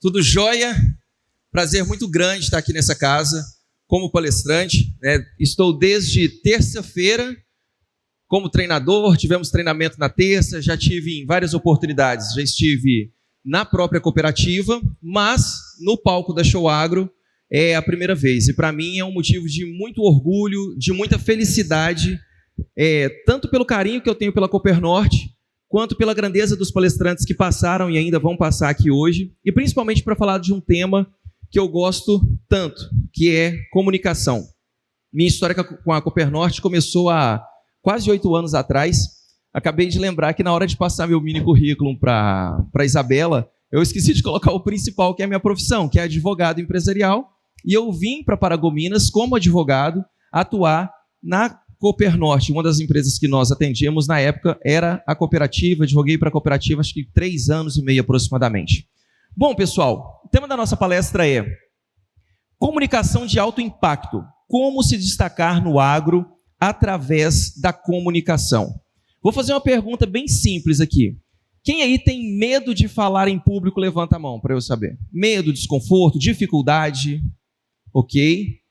Tudo jóia? Prazer muito grande estar aqui nessa casa como palestrante, né? Estou desde terça-feira como treinador, tivemos treinamento na terça, já tive em várias oportunidades, já estive na própria cooperativa, mas no palco da Show Agro é a primeira vez. E para mim é um motivo de muito orgulho, de muita felicidade, tanto pelo carinho que eu tenho pela Coopernorte, quanto pela grandeza dos palestrantes que passaram e ainda vão passar aqui hoje, e principalmente para falar de um tema que eu gosto tanto, que é comunicação. Minha história com a Coopernorte começou há quase 8 anos atrás. Acabei de lembrar que na hora de passar meu mini currículo para a Isabela, eu esqueci de colocar o principal, que é a minha profissão, que é advogado empresarial, e eu vim para Paragominas como advogado atuar na Coopernorte. Uma das empresas que nós atendíamos na época era a cooperativa, advoguei para a cooperativa acho que 3 anos e meio aproximadamente. Bom, pessoal, o tema da nossa palestra é comunicação de alto impacto, como se destacar no agro através da comunicação. Vou fazer uma pergunta bem simples aqui. Quem aí tem medo de falar em público, levanta a mão para eu saber. Medo, desconforto, dificuldade, ok?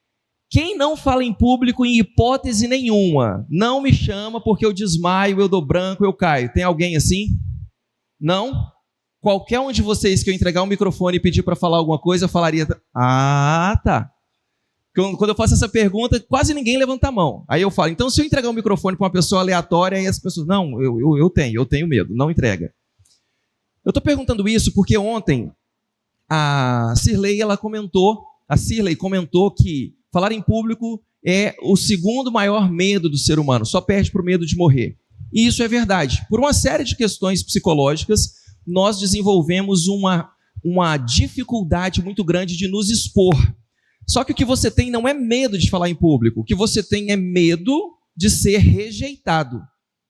Quem não fala em público em hipótese nenhuma, não me chama porque eu desmaio, eu dou branco, eu caio. Tem alguém assim? Não? Qualquer um de vocês que eu entregar um microfone e pedir para falar alguma coisa, eu falaria, tá. Quando eu faço essa pergunta, quase ninguém levanta a mão. Aí eu falo, então se eu entregar um microfone para uma pessoa aleatória, aí as pessoas, não, eu tenho medo, não entrega. Eu estou perguntando isso porque ontem a Cirlei comentou que falar em público é o segundo maior medo do ser humano, só perde para o medo de morrer. E isso é verdade. Por uma série de questões psicológicas, nós desenvolvemos uma dificuldade muito grande de nos expor. Só que o que você tem não é medo de falar em público, o que você tem é medo de ser rejeitado.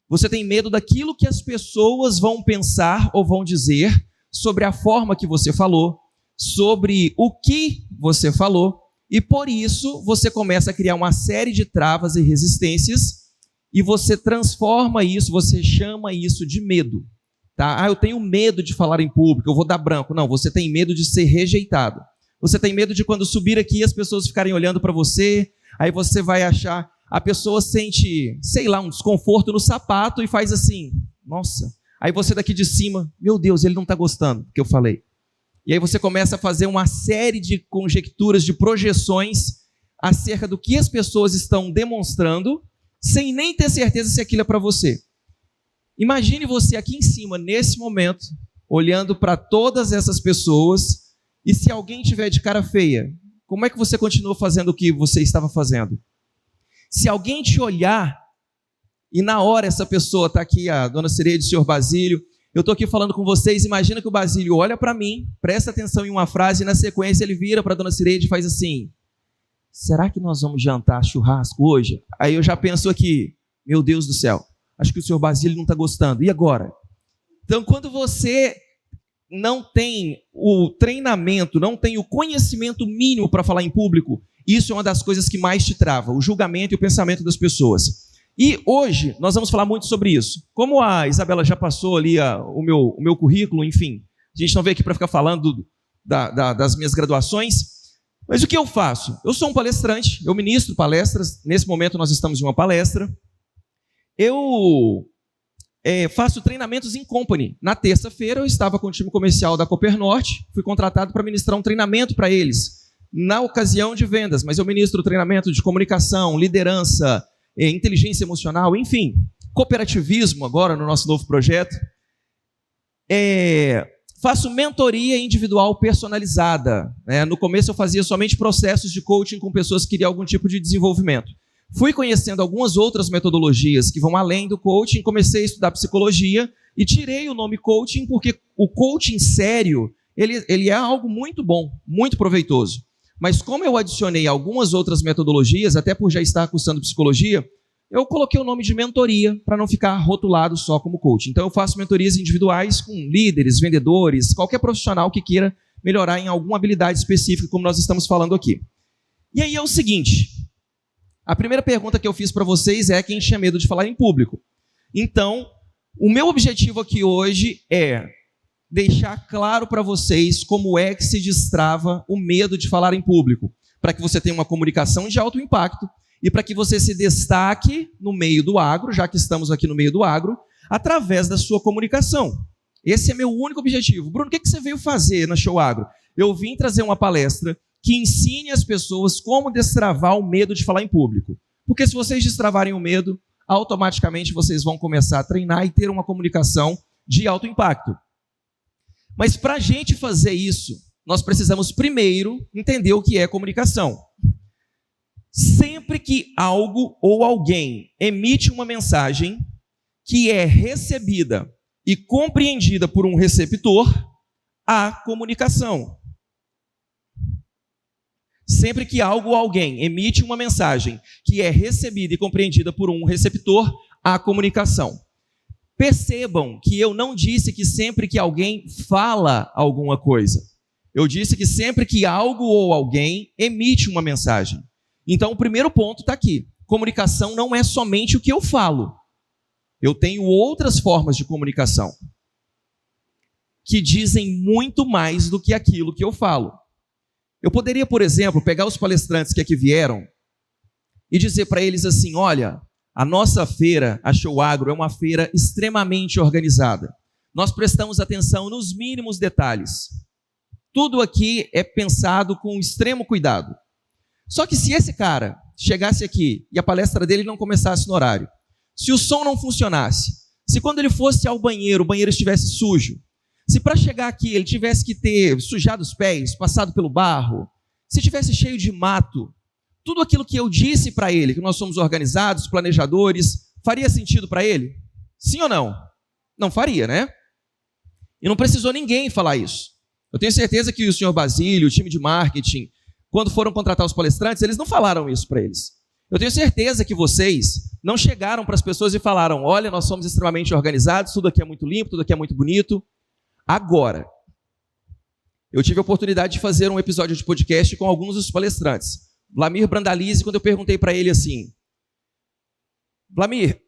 Você tem medo daquilo que as pessoas vão pensar ou vão dizer sobre a forma que você falou, sobre o que você falou, e por isso você começa a criar uma série de travas e resistências, e você transforma isso, você chama isso de medo. Tá? Eu tenho medo de falar em público, eu vou dar branco. Não, você tem medo de ser rejeitado. Você tem medo de quando subir aqui as pessoas ficarem olhando para você, aí você vai achar, a pessoa sente, sei lá, um desconforto no sapato e faz assim, nossa. Aí você daqui de cima, meu Deus, ele não está gostando do que eu falei. E aí você começa a fazer uma série de conjecturas, de projeções acerca do que as pessoas estão demonstrando, sem nem ter certeza se aquilo é para você. Imagine você aqui em cima, nesse momento, olhando para todas essas pessoas, e se alguém tiver de cara feia, como é que você continua fazendo o que você estava fazendo? Se alguém te olhar, e na hora essa pessoa está aqui, a dona Cireide, o senhor Basílio, eu estou aqui falando com vocês, imagina que o Basílio olha para mim, presta atenção em uma frase, e na sequência ele vira para a dona Cireide e faz assim, será que nós vamos jantar churrasco hoje? Aí eu já penso aqui, meu Deus do céu, acho que o senhor Basílio não está gostando, e agora? Então quando você não tem o treinamento, não tem o conhecimento mínimo para falar em público, isso é uma das coisas que mais te trava, o julgamento e o pensamento das pessoas. E hoje nós vamos falar muito sobre isso. Como a Isabela já passou ali o meu currículo, enfim, a gente não veio aqui para ficar falando das minhas graduações, mas o que eu faço? Eu sou um palestrante, eu ministro palestras, nesse momento nós estamos em uma palestra, eu faço treinamentos em company. Na terça-feira eu estava com o time comercial da Coopernorte, fui contratado para ministrar um treinamento para eles, na ocasião de vendas, mas eu ministro treinamento de comunicação, liderança, inteligência emocional, enfim, cooperativismo agora no nosso novo projeto. Faço mentoria individual personalizada. No começo eu fazia somente processos de coaching com pessoas que queriam algum tipo de desenvolvimento. Fui conhecendo algumas outras metodologias que vão além do coaching, comecei a estudar psicologia e tirei o nome coaching porque o coaching sério, ele é algo muito bom, muito proveitoso. Mas como eu adicionei algumas outras metodologias, até por já estar cursando psicologia, eu coloquei o nome de mentoria para não ficar rotulado só como coaching. Então eu faço mentorias individuais com líderes, vendedores, qualquer profissional que queira melhorar em alguma habilidade específica, como nós estamos falando aqui. E aí é o seguinte, a primeira pergunta que eu fiz para vocês é quem tinha medo de falar em público. Então, o meu objetivo aqui hoje é deixar claro para vocês como é que se destrava o medo de falar em público, para que você tenha uma comunicação de alto impacto e para que você se destaque no meio do agro, já que estamos aqui no meio do agro, através da sua comunicação. Esse é meu único objetivo. Bruno, o que você veio fazer na Show Agro? Eu vim trazer uma palestra que ensine as pessoas como destravar o medo de falar em público. Porque se vocês destravarem o medo, automaticamente vocês vão começar a treinar e ter uma comunicação de alto impacto. Mas para a gente fazer isso, nós precisamos primeiro entender o que é comunicação. Sempre que algo ou alguém emite uma mensagem que é recebida e compreendida por um receptor, há comunicação. Sempre que algo ou alguém emite uma mensagem que é recebida e compreendida por um receptor, há comunicação. Percebam que eu não disse que sempre que alguém fala alguma coisa. Eu disse que sempre que algo ou alguém emite uma mensagem. Então, o primeiro ponto está aqui. Comunicação não é somente o que eu falo. Eu tenho outras formas de comunicação que dizem muito mais do que aquilo que eu falo. Eu poderia, por exemplo, pegar os palestrantes que aqui vieram e dizer para eles assim, olha, a nossa feira, a Show Agro, é uma feira extremamente organizada. Nós prestamos atenção nos mínimos detalhes. Tudo aqui é pensado com extremo cuidado. Só que se esse cara chegasse aqui e a palestra dele não começasse no horário, se o som não funcionasse, se quando ele fosse ao banheiro, o banheiro estivesse sujo, se para chegar aqui ele tivesse que ter sujado os pés, passado pelo barro, se tivesse cheio de mato, tudo aquilo que eu disse para ele, que nós somos organizados, planejadores, faria sentido para ele? Sim ou não? Não faria, né? E não precisou ninguém falar isso. Eu tenho certeza que o senhor Basílio, o time de marketing, quando foram contratar os palestrantes, eles não falaram isso para eles. Eu tenho certeza que vocês não chegaram para as pessoas e falaram, olha, nós somos extremamente organizados, tudo aqui é muito limpo, tudo aqui é muito bonito. Agora, eu tive a oportunidade de fazer um episódio de podcast com alguns dos palestrantes. Vlamir Brandalize, quando eu perguntei para ele assim, Vlamir,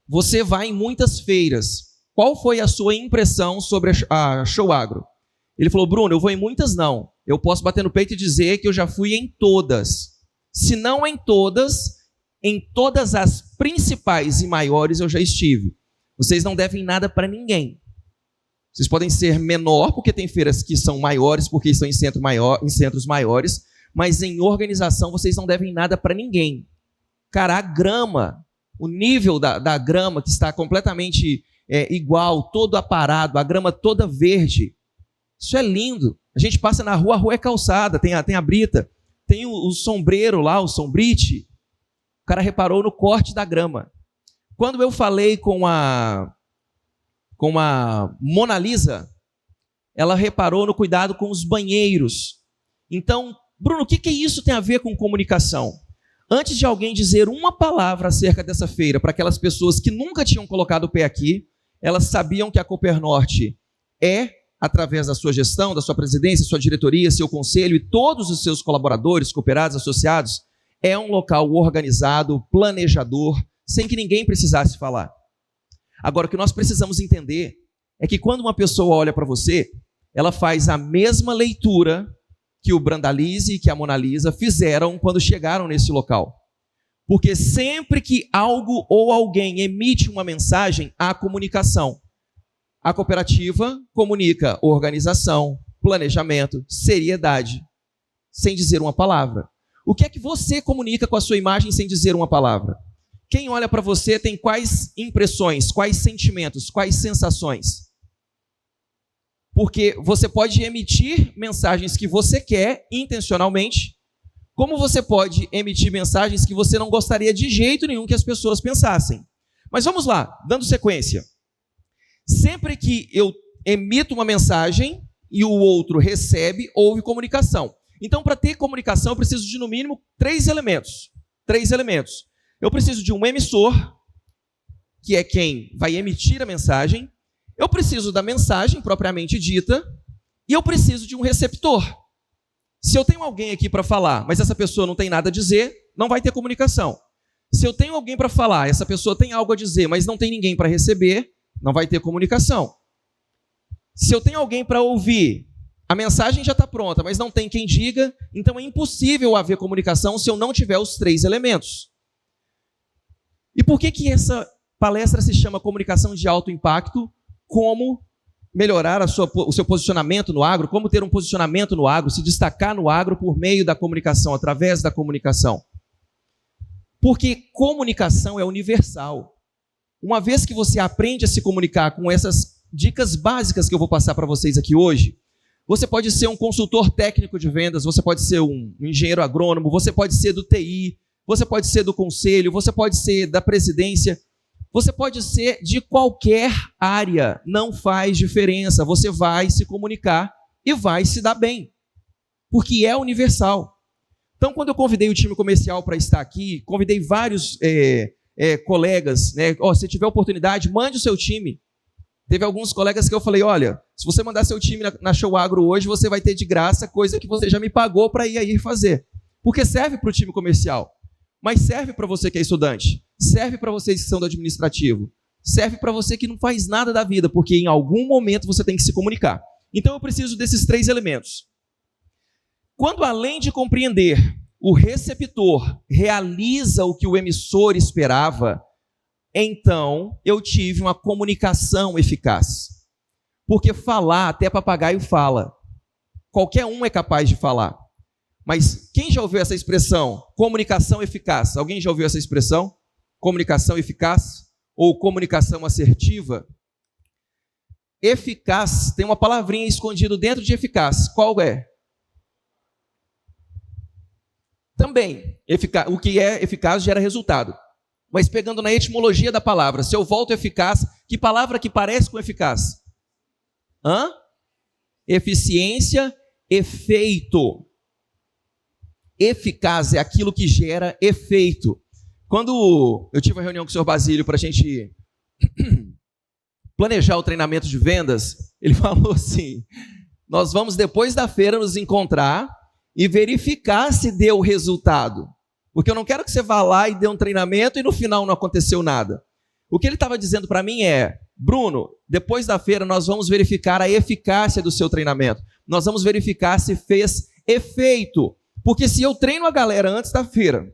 você vai em muitas feiras, qual foi a sua impressão sobre a Show Agro? Ele falou, Bruno, eu vou em muitas não, eu posso bater no peito e dizer que eu já fui em todas. Se não em todas as principais e maiores eu já estive. Vocês não devem nada para ninguém. Vocês podem ser menor, porque tem feiras que são maiores, porque estão em centros maiores, mas em organização vocês não devem nada para ninguém. Cara, a grama, o nível da grama que está completamente igual, todo aparado, a grama toda verde, isso é lindo. A gente passa na rua, a rua é calçada, tem a brita, tem o sombreiro lá, o sombrite, o cara reparou no corte da grama. Quando eu falei com a Mona Lisa, ela reparou no cuidado com os banheiros. Então, Bruno, o que isso tem a ver com comunicação? Antes de alguém dizer uma palavra acerca dessa feira para aquelas pessoas que nunca tinham colocado o pé aqui, elas sabiam que a Coopernorte através da sua gestão, da sua presidência, sua diretoria, seu conselho e todos os seus colaboradores, cooperados, associados, é um local organizado, planejador, sem que ninguém precisasse falar. Agora, o que nós precisamos entender é que quando uma pessoa olha para você, ela faz a mesma leitura que o Brandalize e que a Mona Lisa fizeram quando chegaram nesse local. Porque sempre que algo ou alguém emite uma mensagem, há comunicação. A cooperativa comunica organização, planejamento, seriedade, sem dizer uma palavra. O que é que você comunica com a sua imagem sem dizer uma palavra? Quem olha para você tem quais impressões, quais sentimentos, quais sensações? Porque você pode emitir mensagens que você quer intencionalmente, como você pode emitir mensagens que você não gostaria de jeito nenhum que as pessoas pensassem. Mas vamos lá, dando sequência. Sempre que eu emito uma mensagem e o outro recebe, houve comunicação. Então, para ter comunicação, eu preciso de, no mínimo, três elementos. Eu preciso de um emissor, que é quem vai emitir a mensagem. Eu preciso da mensagem propriamente dita. E eu preciso de um receptor. Se eu tenho alguém aqui para falar, mas essa pessoa não tem nada a dizer, não vai ter comunicação. Se eu tenho alguém para falar, essa pessoa tem algo a dizer, mas não tem ninguém para receber, não vai ter comunicação. Se eu tenho alguém para ouvir, a mensagem já está pronta, mas não tem quem diga, então é impossível haver comunicação se eu não tiver os 3 elementos. E por que essa palestra se chama Comunicação de Alto Impacto? Como melhorar o seu posicionamento no agro, como ter um posicionamento no agro, se destacar no agro por meio da comunicação, através da comunicação. Porque comunicação é universal. Uma vez que você aprende a se comunicar com essas dicas básicas que eu vou passar para vocês aqui hoje, você pode ser um consultor técnico de vendas, você pode ser um engenheiro agrônomo, você pode ser do TI, você pode ser do conselho, você pode ser da presidência, você pode ser de qualquer área, não faz diferença, você vai se comunicar e vai se dar bem, porque é universal. Então, quando eu convidei o time comercial para estar aqui, convidei vários colegas, né? Se tiver oportunidade, mande o seu time. Teve alguns colegas que eu falei, olha, se você mandar seu time na Show Agro hoje, você vai ter de graça coisa que você já me pagou para ir aí fazer. Porque serve para o time comercial, mas serve para você que é estudante, serve para vocês que são do administrativo, serve para você que não faz nada da vida, porque em algum momento você tem que se comunicar. Então eu preciso desses 3 elementos. Quando, além de compreender, o receptor realiza o que o emissor esperava, então eu tive uma comunicação eficaz. Porque falar, até papagaio fala. Qualquer um é capaz de falar. Mas quem já ouviu essa expressão? Comunicação eficaz. Alguém já ouviu essa expressão? Comunicação eficaz? Ou comunicação assertiva? Eficaz, tem uma palavrinha escondida dentro de eficaz. Qual é? Também, o que é eficaz gera resultado. Mas pegando na etimologia da palavra, se eu volto eficaz, que palavra que parece com eficaz? Eficiência, efeito. Eficaz é aquilo que gera efeito. Quando eu tive uma reunião com o senhor Basílio para a gente planejar o treinamento de vendas, ele falou assim, nós vamos depois da feira nos encontrar e verificar se deu resultado. Porque eu não quero que você vá lá e dê um treinamento e no final não aconteceu nada. O que ele estava dizendo para mim é, Bruno, depois da feira nós vamos verificar a eficácia do seu treinamento. Nós vamos verificar se fez efeito. Porque se eu treino a galera antes da feira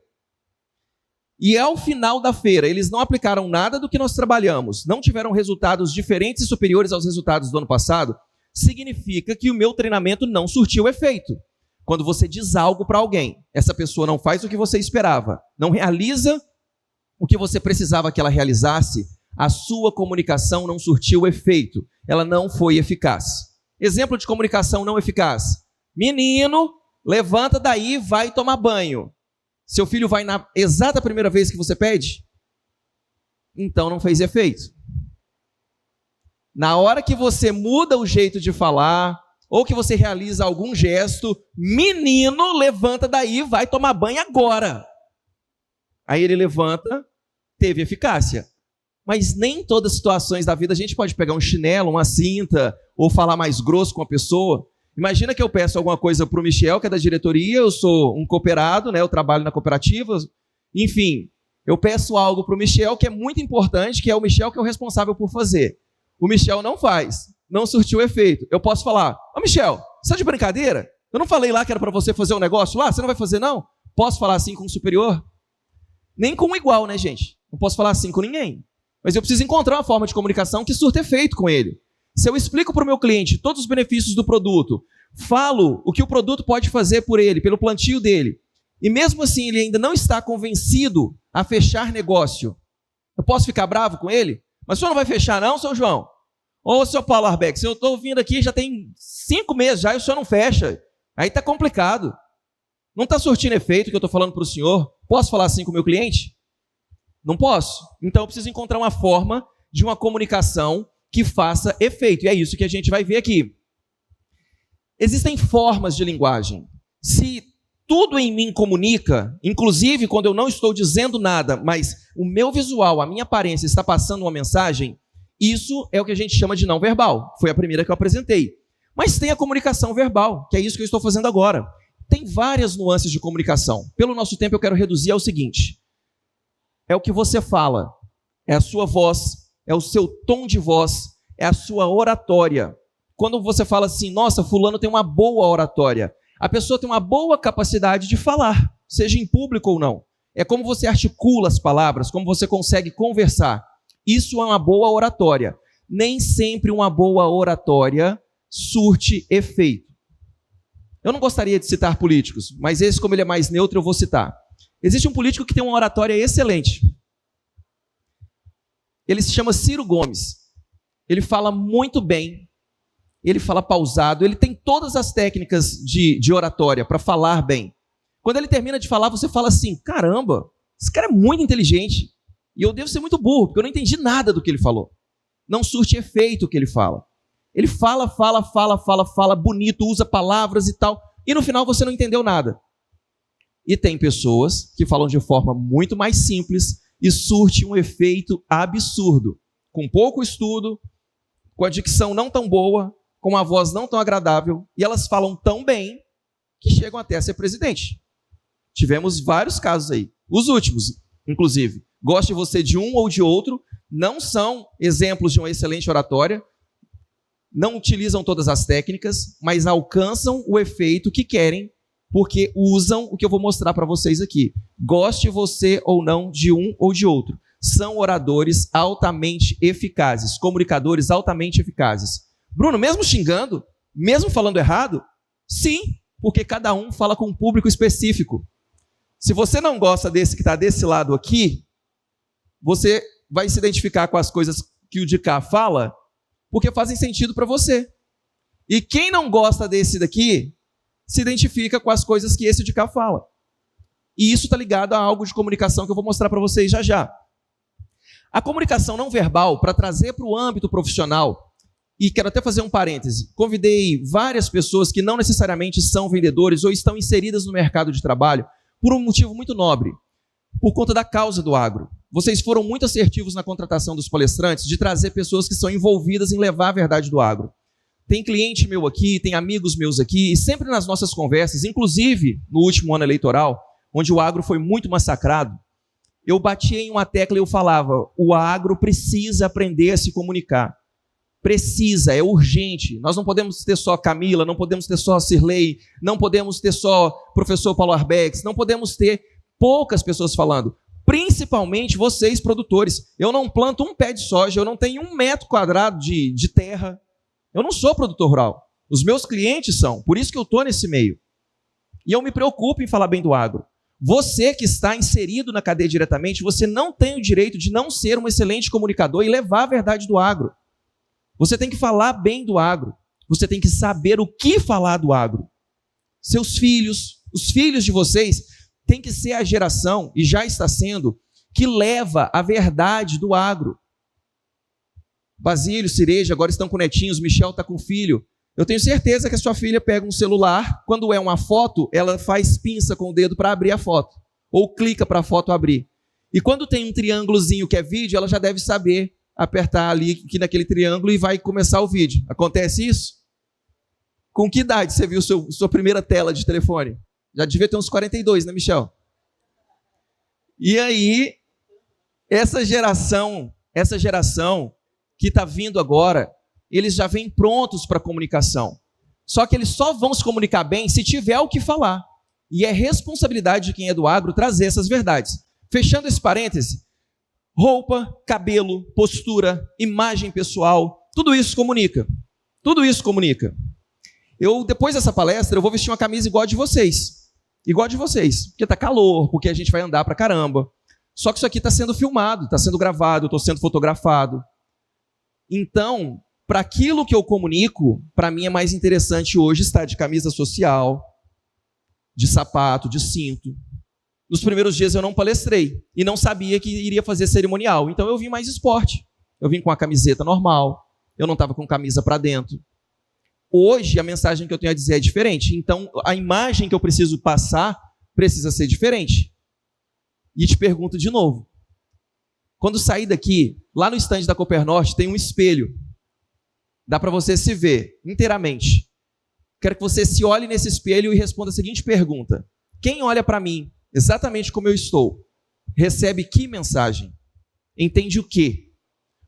e ao final da feira eles não aplicaram nada do que nós trabalhamos, não tiveram resultados diferentes e superiores aos resultados do ano passado, significa que o meu treinamento não surtiu efeito. Quando você diz algo para alguém, essa pessoa não faz o que você esperava, não realiza o que você precisava que ela realizasse, a sua comunicação não surtiu efeito, ela não foi eficaz. Exemplo de comunicação não eficaz. Menino, levanta daí e vai tomar banho. Seu filho vai na exata primeira vez que você pede? Então não fez efeito. Na hora que você muda o jeito de falar, ou que você realiza algum gesto, menino, levanta daí, vai tomar banho agora. Aí ele levanta, teve eficácia. Mas nem em todas as situações da vida a gente pode pegar um chinelo, uma cinta, ou falar mais grosso com a pessoa. Imagina que eu peço alguma coisa para o Michel, que é da diretoria, eu sou um cooperado, né, eu trabalho na cooperativa, enfim, eu peço algo para o Michel que é muito importante, que é o Michel que é o responsável por fazer. O Michel não faz. Não surtiu efeito. Eu posso falar, Michel, você está de brincadeira? Eu não falei lá que era para você fazer um negócio lá? Você não vai fazer não? Posso falar assim com o superior? Nem com o igual, né, gente? Não posso falar assim com ninguém. Mas eu preciso encontrar uma forma de comunicação que surta efeito com ele. Se eu explico para o meu cliente todos os benefícios do produto, falo o que o produto pode fazer por ele, pelo plantio dele, e mesmo assim ele ainda não está convencido a fechar negócio, eu posso ficar bravo com ele? Mas o senhor não vai fechar não, seu João? Ô, seu Paulo Arbeck, se eu estou vindo aqui já tem 5 meses já e o senhor não fecha, aí está complicado. Não está surtindo efeito o que eu estou falando para o senhor? Posso falar assim com o meu cliente? Não posso. Então eu preciso encontrar uma forma de uma comunicação que faça efeito. E é isso que a gente vai ver aqui. Existem formas de linguagem. Se tudo em mim comunica, inclusive quando eu não estou dizendo nada, mas o meu visual, a minha aparência está passando uma mensagem, isso é o que a gente chama de não verbal. Foi a primeira que eu apresentei. Mas tem a comunicação verbal, que é isso que eu estou fazendo agora. Tem várias nuances de comunicação. Pelo nosso tempo eu quero reduzir ao seguinte. É o que você fala, é a sua voz, é o seu tom de voz, é a sua oratória. quando você fala assim, nossa, fulano tem uma boa oratória. A pessoa tem uma boa capacidade de falar, seja em público ou não. É como você articula as palavras, como você consegue conversar. Isso é uma boa oratória. Nem sempre uma boa oratória surte efeito. Eu não gostaria de citar políticos, mas esse, como ele é mais neutro, eu vou citar. Existe um político que tem uma oratória excelente. Ele se chama Ciro Gomes. Ele fala muito bem, ele fala pausado, ele tem todas as técnicas de oratória para falar bem. Quando ele termina de falar, você fala assim, caramba, esse cara é muito inteligente. E eu devo ser muito burro, porque eu não entendi nada do que ele falou. Não surte efeito o que ele fala. Ele fala bonito, usa palavras e tal, e no final você não entendeu nada. E tem pessoas que falam de forma muito mais simples e surte um efeito absurdo. Com pouco estudo, com a dicção não tão boa, com uma voz não tão agradável, e elas falam tão bem que chegam até a ser presidente. Tivemos vários casos aí. Os últimos, inclusive. Goste você de um ou de outro, não são exemplos de uma excelente oratória, não utilizam todas as técnicas, mas alcançam o efeito que querem, porque usam o que eu vou mostrar para vocês aqui. Goste você ou não de um ou de outro. São oradores altamente eficazes, comunicadores altamente eficazes. Bruno, mesmo xingando, mesmo falando errado? Sim, porque cada um fala com um público específico. Se você não gosta desse que está desse lado aqui, você vai se identificar com as coisas que o de cá fala, porque fazem sentido para você. E quem não gosta desse daqui, se identifica com as coisas que esse de cá fala. E isso está ligado a algo de comunicação que eu vou mostrar para vocês já já. A comunicação não verbal, para trazer para o âmbito profissional, e quero até fazer um parêntese, convidei várias pessoas que não necessariamente são vendedores ou estão inseridas no mercado de trabalho por um motivo muito nobre, por conta da causa do agro. Vocês foram muito assertivos na contratação dos palestrantes de trazer pessoas que são envolvidas em levar a verdade do agro. Tem cliente meu aqui, tem amigos meus aqui, e sempre nas nossas conversas, inclusive no último ano eleitoral, onde o agro foi muito massacrado, eu batia em uma tecla e eu falava, o agro precisa aprender a se comunicar. Precisa, é urgente. Nós não podemos ter só Camila, não podemos ter só Cirlei, não podemos ter só professor Paulo Arbex, não podemos ter poucas pessoas falando. Principalmente vocês, produtores. Eu não planto um pé de soja, eu não tenho 1 metro quadrado de terra. Eu não sou produtor rural. Os meus clientes são, por isso que eu estou nesse meio. E eu me preocupo em falar bem do agro. Você que está inserido na cadeia diretamente, você não tem o direito de não ser um excelente comunicador e levar a verdade do agro. Você tem que falar bem do agro. Você tem que saber o que falar do agro. Seus filhos, os filhos de vocês, têm que ser a geração, e já está sendo, que leva a verdade do agro. Basílio, Cireja, agora estão com netinhos, Michel está com filho. Eu tenho certeza que a sua filha pega um celular, quando é uma foto, ela faz pinça com o dedo para abrir a foto, ou clica para a foto abrir. E quando tem um triângulozinho que é vídeo, ela já deve saber apertar ali aqui naquele triângulo e vai começar o vídeo. Acontece isso? Com que idade você viu sua primeira tela de telefone? Já devia ter uns 42, né, Michel? E aí, essa geração que está vindo agora, eles já vêm prontos para a comunicação. Só que eles só vão se comunicar bem se tiver o que falar. E é responsabilidade de quem é do agro trazer essas verdades. Fechando esse parêntese, roupa, cabelo, postura, imagem pessoal, tudo isso comunica. Tudo isso comunica. Depois dessa palestra, eu vou vestir uma camisa igual a de vocês. Igual a de vocês. Porque está calor, porque a gente vai andar pra caramba. Só que isso aqui está sendo filmado, está sendo gravado, eu estou sendo fotografado. Então, para aquilo que eu comunico, para mim é mais interessante hoje estar de camisa social, de sapato, de cinto. Nos primeiros dias eu não palestrei e não sabia que iria fazer cerimonial. Então eu vim mais esporte. Eu vim com a camiseta normal, eu não estava com camisa para dentro. Hoje a mensagem que eu tenho a dizer é diferente. Então a imagem que eu preciso passar precisa ser diferente. E te pergunto de novo. Quando sair daqui, lá no estande da Coopernorte tem um espelho. Dá para você se ver inteiramente. Quero que você se olhe nesse espelho e responda a seguinte pergunta. Quem olha para mim exatamente como eu estou, recebe que mensagem? Entende o quê?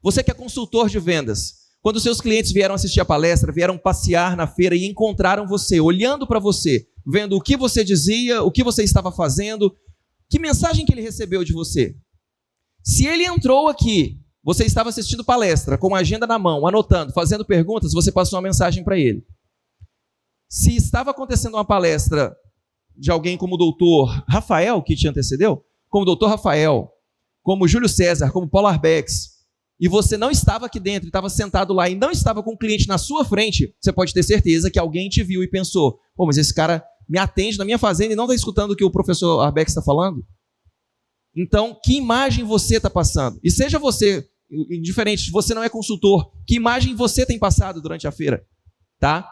Você que é consultor de vendas, Quando os seus clientes vieram assistir a palestra, vieram passear na feira e encontraram você, olhando para você, vendo o que você dizia, o que você estava fazendo, que mensagem que ele recebeu de você? Se ele entrou aqui, você estava assistindo palestra, com a agenda na mão, anotando, fazendo perguntas, você passou uma mensagem para ele. Se estava acontecendo uma palestra de alguém como o doutor Rafael, que te antecedeu, como o doutor Rafael, como Júlio César, como Paulo Arbex, e você não estava aqui dentro, estava sentado lá e não estava com o cliente na sua frente, você pode ter certeza que alguém te viu e pensou, pô, mas esse cara me atende na minha fazenda e não está escutando o que o professor Arbex está falando? Então, que imagem você está passando? E seja você, indiferente, se você não é consultor, que imagem você tem passado durante a feira? Tá?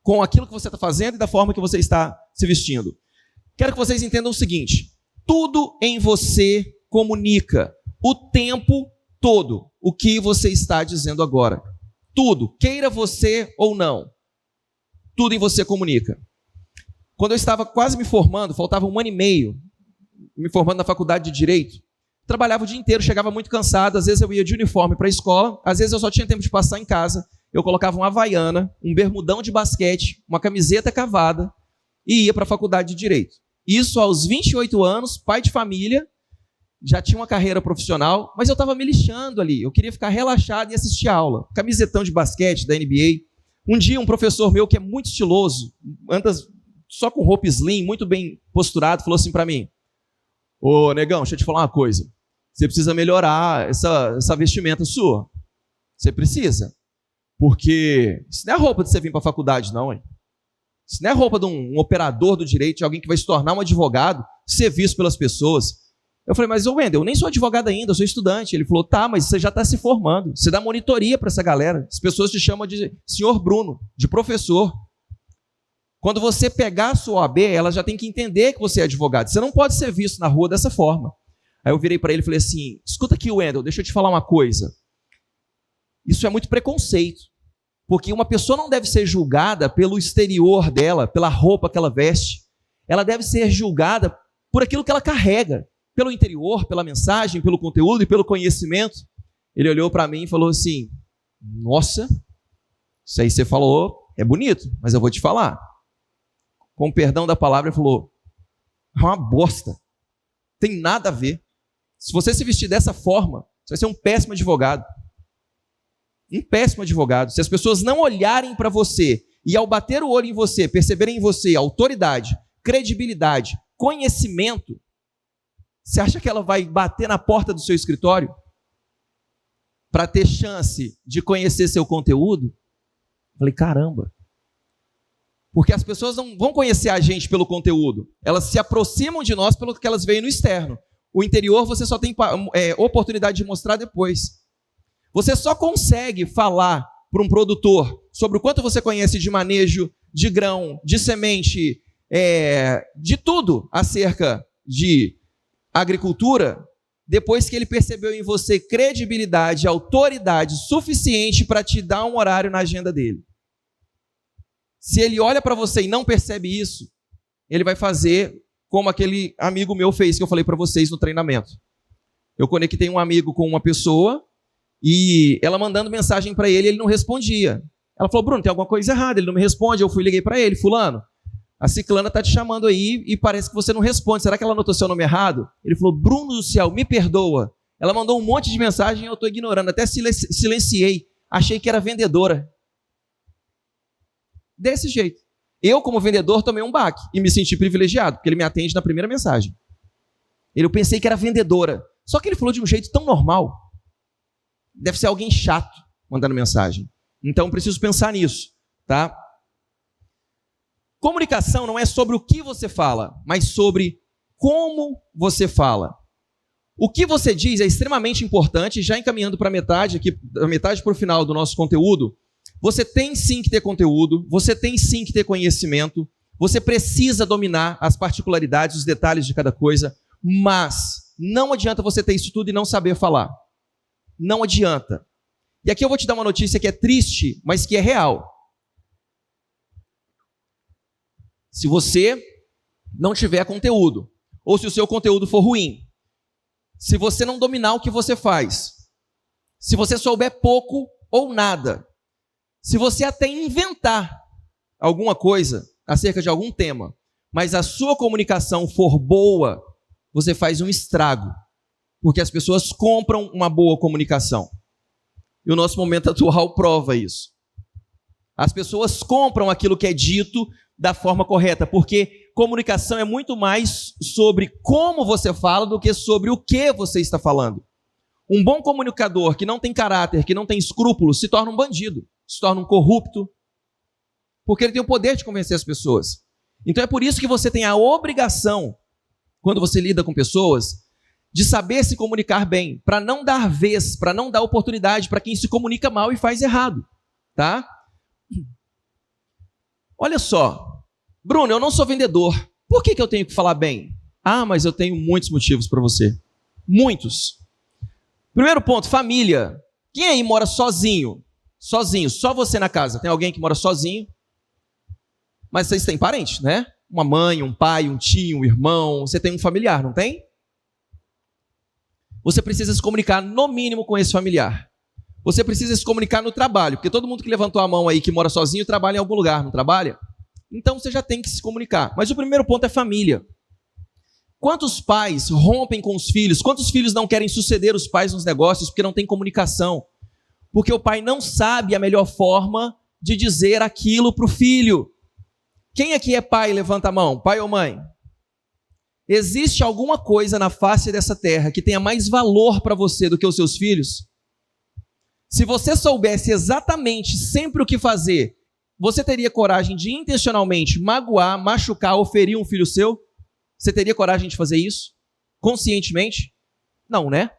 Com aquilo que você está fazendo e da forma que você está se vestindo. Quero que vocês entendam o seguinte, tudo em você comunica o tempo todo o que você está dizendo agora. Tudo, queira você ou não, tudo em você comunica. Quando eu estava quase me formando, faltava 1 ano e meio, me formando na faculdade de Direito, trabalhava o dia inteiro, chegava muito cansado, às vezes eu ia de uniforme para a escola, às vezes eu só tinha tempo de passar em casa, eu colocava uma havaiana, um bermudão de basquete, uma camiseta cavada e ia para a faculdade de Direito. Isso aos 28 anos, pai de família, já tinha uma carreira profissional, mas eu estava me lixando ali, eu queria ficar relaxado e assistir a aula. Camisetão de basquete da NBA. Um dia um professor meu que é muito estiloso, anda só com roupa slim, muito bem posturado, falou assim para mim, ô negão, deixa eu te falar uma coisa, você precisa melhorar essa vestimenta sua, você precisa, porque isso não é roupa de você vir para a faculdade não, hein? Isso não é roupa de um operador do direito, de alguém que vai se tornar um advogado, ser visto pelas pessoas. Eu falei, mas Wendel, eu nem sou advogado ainda, eu sou estudante. Ele falou, tá, mas você já está se formando, você dá monitoria para essa galera, as pessoas te chamam de senhor Bruno, de professor. Quando você pegar a sua OAB, ela já tem que entender que você é advogado, você não pode ser visto na rua dessa forma. Aí eu virei para ele e falei assim, escuta aqui, Wendel, deixa eu te falar uma coisa, isso é muito preconceito, porque uma pessoa não deve ser julgada pelo exterior dela, pela roupa que ela veste, ela deve ser julgada por aquilo que ela carrega, pelo interior, pela mensagem, pelo conteúdo e pelo conhecimento. Ele olhou para mim e falou assim, nossa, isso aí você falou é bonito, mas eu vou te falar. Com perdão da palavra, ele falou, é uma bosta, tem nada a ver. Se você se vestir dessa forma, você vai ser um péssimo advogado. Um péssimo advogado. Se as pessoas não olharem para você e ao bater o olho em você, perceberem em você autoridade, credibilidade, conhecimento, você acha que ela vai bater na porta do seu escritório para ter chance de conhecer seu conteúdo? Eu falei, caramba. Porque as pessoas não vão conhecer a gente pelo conteúdo. Elas se aproximam de nós pelo que elas veem no externo. O interior você só tem oportunidade de mostrar depois. Você só consegue falar para um produtor sobre o quanto você conhece de manejo, de grão, de semente, de tudo acerca de agricultura, depois que ele percebeu em você credibilidade, autoridade suficiente para te dar um horário na agenda dele. Se ele olha para você e não percebe isso, ele vai fazer como aquele amigo meu fez, que eu falei para vocês no treinamento. Eu conectei um amigo com uma pessoa e ela mandando mensagem para ele, ele não respondia. Ela falou, Bruno, tem alguma coisa errada, ele não me responde. Eu liguei para ele, fulano, a ciclana está te chamando aí e parece que você não responde. Será que ela anotou seu nome errado? Ele falou, Bruno do céu, me perdoa. Ela mandou um monte de mensagem e eu estou ignorando. Até silenciei. Achei que era vendedora. Desse jeito. Eu, como vendedor, tomei um baque e me senti privilegiado, porque ele me atende na primeira mensagem. Eu pensei que era vendedora. Só que ele falou de um jeito tão normal. Deve ser alguém chato mandando mensagem. Então, preciso pensar nisso, tá? Comunicação não é sobre o que você fala, mas sobre como você fala. O que você diz é extremamente importante, já encaminhando para a metade, aqui, da metade para o final do nosso conteúdo. Você tem sim que ter conteúdo, você tem sim que ter conhecimento, você precisa dominar as particularidades, os detalhes de cada coisa, mas não adianta você ter isso tudo e não saber falar. Não adianta. E aqui eu vou te dar uma notícia que é triste, mas que é real. Se você não tiver conteúdo, ou se o seu conteúdo for ruim, se você não dominar o que você faz, se você souber pouco ou nada. Se você até inventar alguma coisa acerca de algum tema, mas a sua comunicação for boa, você faz um estrago, porque as pessoas compram uma boa comunicação. E o nosso momento atual prova isso. As pessoas compram aquilo que é dito da forma correta, porque comunicação é muito mais sobre como você fala do que sobre o que você está falando. Um bom comunicador que não tem caráter, que não tem escrúpulos, se torna um bandido, se torna um corrupto, porque ele tem o poder de convencer as pessoas. Então é por isso que você tem a obrigação, quando você lida com pessoas, de saber se comunicar bem, para não dar vez, para não dar oportunidade para quem se comunica mal e faz errado, tá? Olha só, Bruno, eu não sou vendedor, por que eu tenho que falar bem? Ah, mas eu tenho muitos motivos para você, muitos. Primeiro ponto, família. Quem aí mora sozinho? Sozinho, só você na casa. Tem alguém que mora sozinho? Mas vocês têm parentes, né? Uma mãe, um pai, um tio, um irmão. Você tem um familiar, não tem? Você precisa se comunicar no mínimo com esse familiar. Você precisa se comunicar no trabalho, porque todo mundo que levantou a mão aí, que mora sozinho, trabalha em algum lugar, não trabalha? Então você já tem que se comunicar. Mas o primeiro ponto é família. Quantos pais rompem com os filhos? Quantos filhos não querem suceder os pais nos negócios porque não tem comunicação? Porque o pai não sabe a melhor forma de dizer aquilo para o filho. Quem aqui é pai? Levanta a mão. Pai ou mãe? Existe alguma coisa na face dessa terra que tenha mais valor para você do que os seus filhos? Se você soubesse exatamente sempre o que fazer, você teria coragem de intencionalmente magoar, machucar ou ferir um filho seu? Você teria coragem de fazer isso? Conscientemente? Não, né?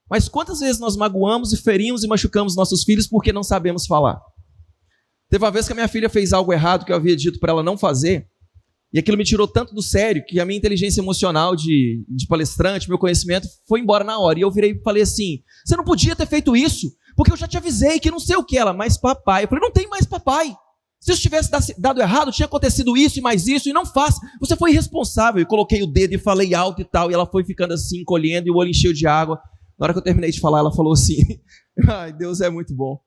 Mas quantas vezes nós magoamos e ferimos e machucamos nossos filhos porque não sabemos falar? Teve uma vez que a minha filha fez algo errado que eu havia dito para ela não fazer, e aquilo me tirou tanto do sério que a minha inteligência emocional de palestrante, meu conhecimento, foi embora na hora. E eu virei e falei assim, você não podia ter feito isso, porque eu já te avisei que não sei o que. Ela, mas papai. Eu falei, não tem mais papai. Se isso tivesse dado errado, tinha acontecido isso e mais isso, e não faça. Você foi irresponsável. E coloquei o dedo e falei alto e tal, e ela foi ficando assim, encolhendo, e o olho encheu de água. Na hora que eu terminei de falar, ela falou assim, ai, Deus é muito bom.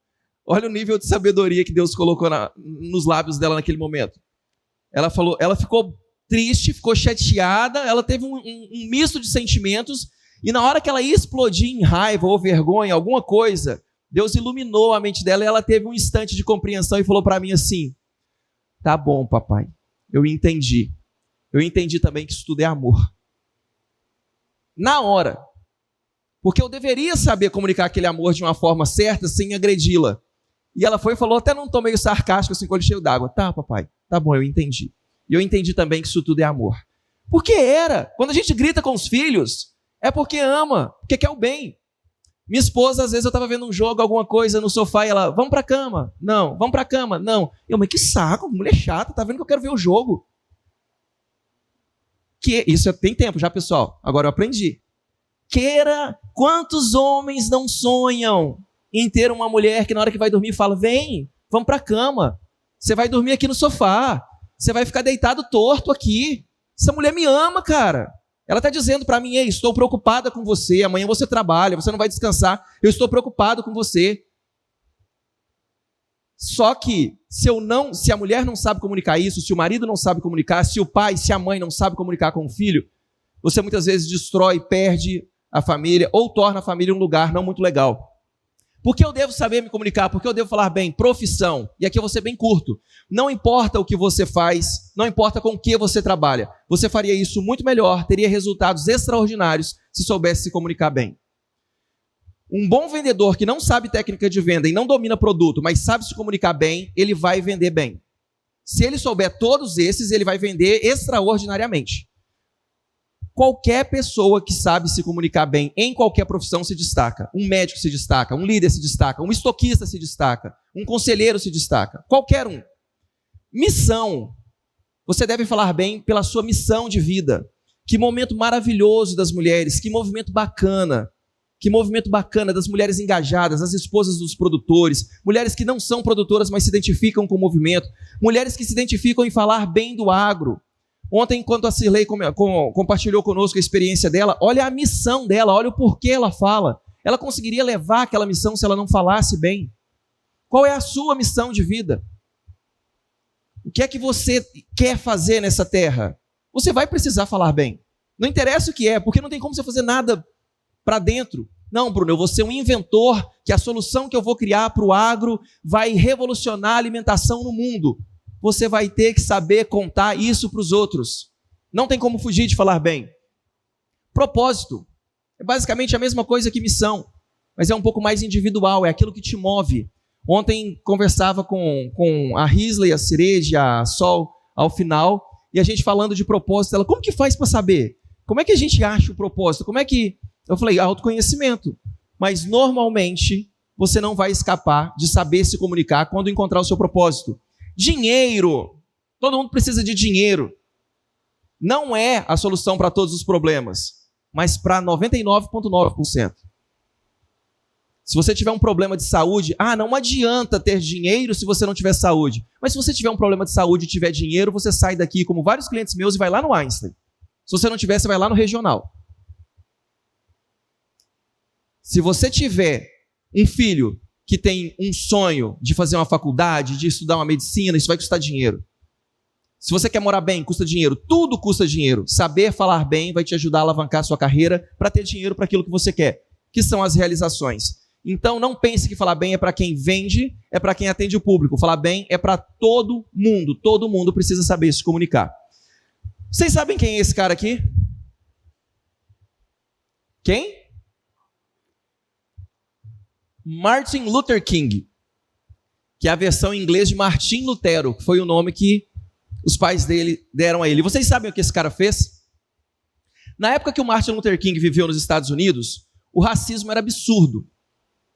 Olha o nível de sabedoria que Deus colocou nos lábios dela naquele momento. Ela falou, ela ficou triste, ficou chateada, ela teve um misto de sentimentos, e na hora que ela ia explodir em raiva ou vergonha, alguma coisa, Deus iluminou a mente dela e ela teve um instante de compreensão e falou para mim assim, tá bom, papai, eu entendi. Eu entendi também que isso tudo é amor. Na hora. Porque eu deveria saber comunicar aquele amor de uma forma certa sem agredi-la. E ela foi e falou, até num tom meio sarcástico, assim, com o olho cheio d'água. Tá, papai, tá bom, eu entendi. E eu entendi também que isso tudo é amor. Porque era. Quando a gente grita com os filhos, é porque ama, porque quer o bem. Minha esposa, às vezes, eu estava vendo um jogo, alguma coisa no sofá, e ela, vamos pra cama. Não, vamos pra cama. Não. Eu, mas que saco, mulher chata, tá vendo que eu quero ver o jogo. Isso tem tempo já, pessoal. Agora eu aprendi. Quantos homens não sonham em ter uma mulher que na hora que vai dormir fala, vem, vamos pra cama, você vai dormir aqui no sofá, você vai ficar deitado torto aqui, essa mulher me ama, cara, ela está dizendo para mim, ei, estou preocupada com você, amanhã você trabalha, você não vai descansar, eu estou preocupado com você. Só que, se a mulher não sabe comunicar isso, se o marido não sabe comunicar, se o pai, se a mãe não sabe comunicar com o filho, você muitas vezes destrói, perde a família, ou torna a família um lugar não muito legal. Por que eu devo saber me comunicar? Por que eu devo falar bem? Profissão. E aqui eu vou ser bem curto. Não importa o que você faz, não importa com o que você trabalha. Você faria isso muito melhor, teria resultados extraordinários se soubesse se comunicar bem. Um bom vendedor que não sabe técnica de venda e não domina produto, mas sabe se comunicar bem, ele vai vender bem. Se ele souber todos esses, ele vai vender extraordinariamente. Qualquer pessoa que sabe se comunicar bem em qualquer profissão se destaca. Um médico se destaca, um líder se destaca, um estoquista se destaca, um conselheiro se destaca. Qualquer um. Missão. Você deve falar bem pela sua missão de vida. Que momento maravilhoso das mulheres, que movimento bacana. Que movimento bacana das mulheres engajadas, as esposas dos produtores, mulheres que não são produtoras, mas se identificam com o movimento, mulheres que se identificam em falar bem do agro. Ontem, enquanto a Cirlei compartilhou conosco a experiência dela, olha a missão dela, olha o porquê ela fala. ela conseguiria levar aquela missão se ela não falasse bem? Qual é a sua missão de vida? O que é que você quer fazer nessa terra? Você vai precisar falar bem. Não interessa o que é, porque não tem como você fazer nada para dentro. Não, Bruno, eu vou ser um inventor, que a solução que eu vou criar para o agro vai revolucionar a alimentação no mundo. Você vai ter que saber contar isso para os outros. Não tem como fugir de falar bem. Propósito é basicamente a mesma coisa que missão, mas é um pouco mais individual, é aquilo que te move. Ontem conversava com a Risley, a Cereje, a Sol, ao final, e a gente falando de propósito. Ela, como que faz para saber? Como é que a gente acha o propósito? Como é que... Eu falei, autoconhecimento. Mas normalmente você não vai escapar de saber se comunicar quando encontrar o seu propósito. Dinheiro. Todo mundo precisa de dinheiro. Não é a solução para todos os problemas, mas para 99,9%. Se você tiver um problema de saúde, não adianta ter dinheiro se você não tiver saúde. Mas se você tiver um problema de saúde e tiver dinheiro, você sai daqui, como vários clientes meus, e vai lá no Einstein. Se você não tiver, você vai lá no Regional. Se você tiver um filho que tem um sonho de fazer uma faculdade, de estudar uma medicina, isso vai custar dinheiro. Se você quer morar bem, custa dinheiro. Tudo custa dinheiro. Saber falar bem vai te ajudar a alavancar a sua carreira para ter dinheiro para aquilo que você quer, que são as realizações. Então não pense que falar bem é para quem vende, é para quem atende o público. Falar bem é para todo mundo precisa saber se comunicar. Vocês sabem quem é esse cara aqui? Quem? Martin Luther King, que é a versão em inglês de Martim Lutero, que foi o nome que os pais dele deram a ele. Vocês sabem o que esse cara fez? Na época que o Martin Luther King viveu nos Estados Unidos, o racismo era absurdo.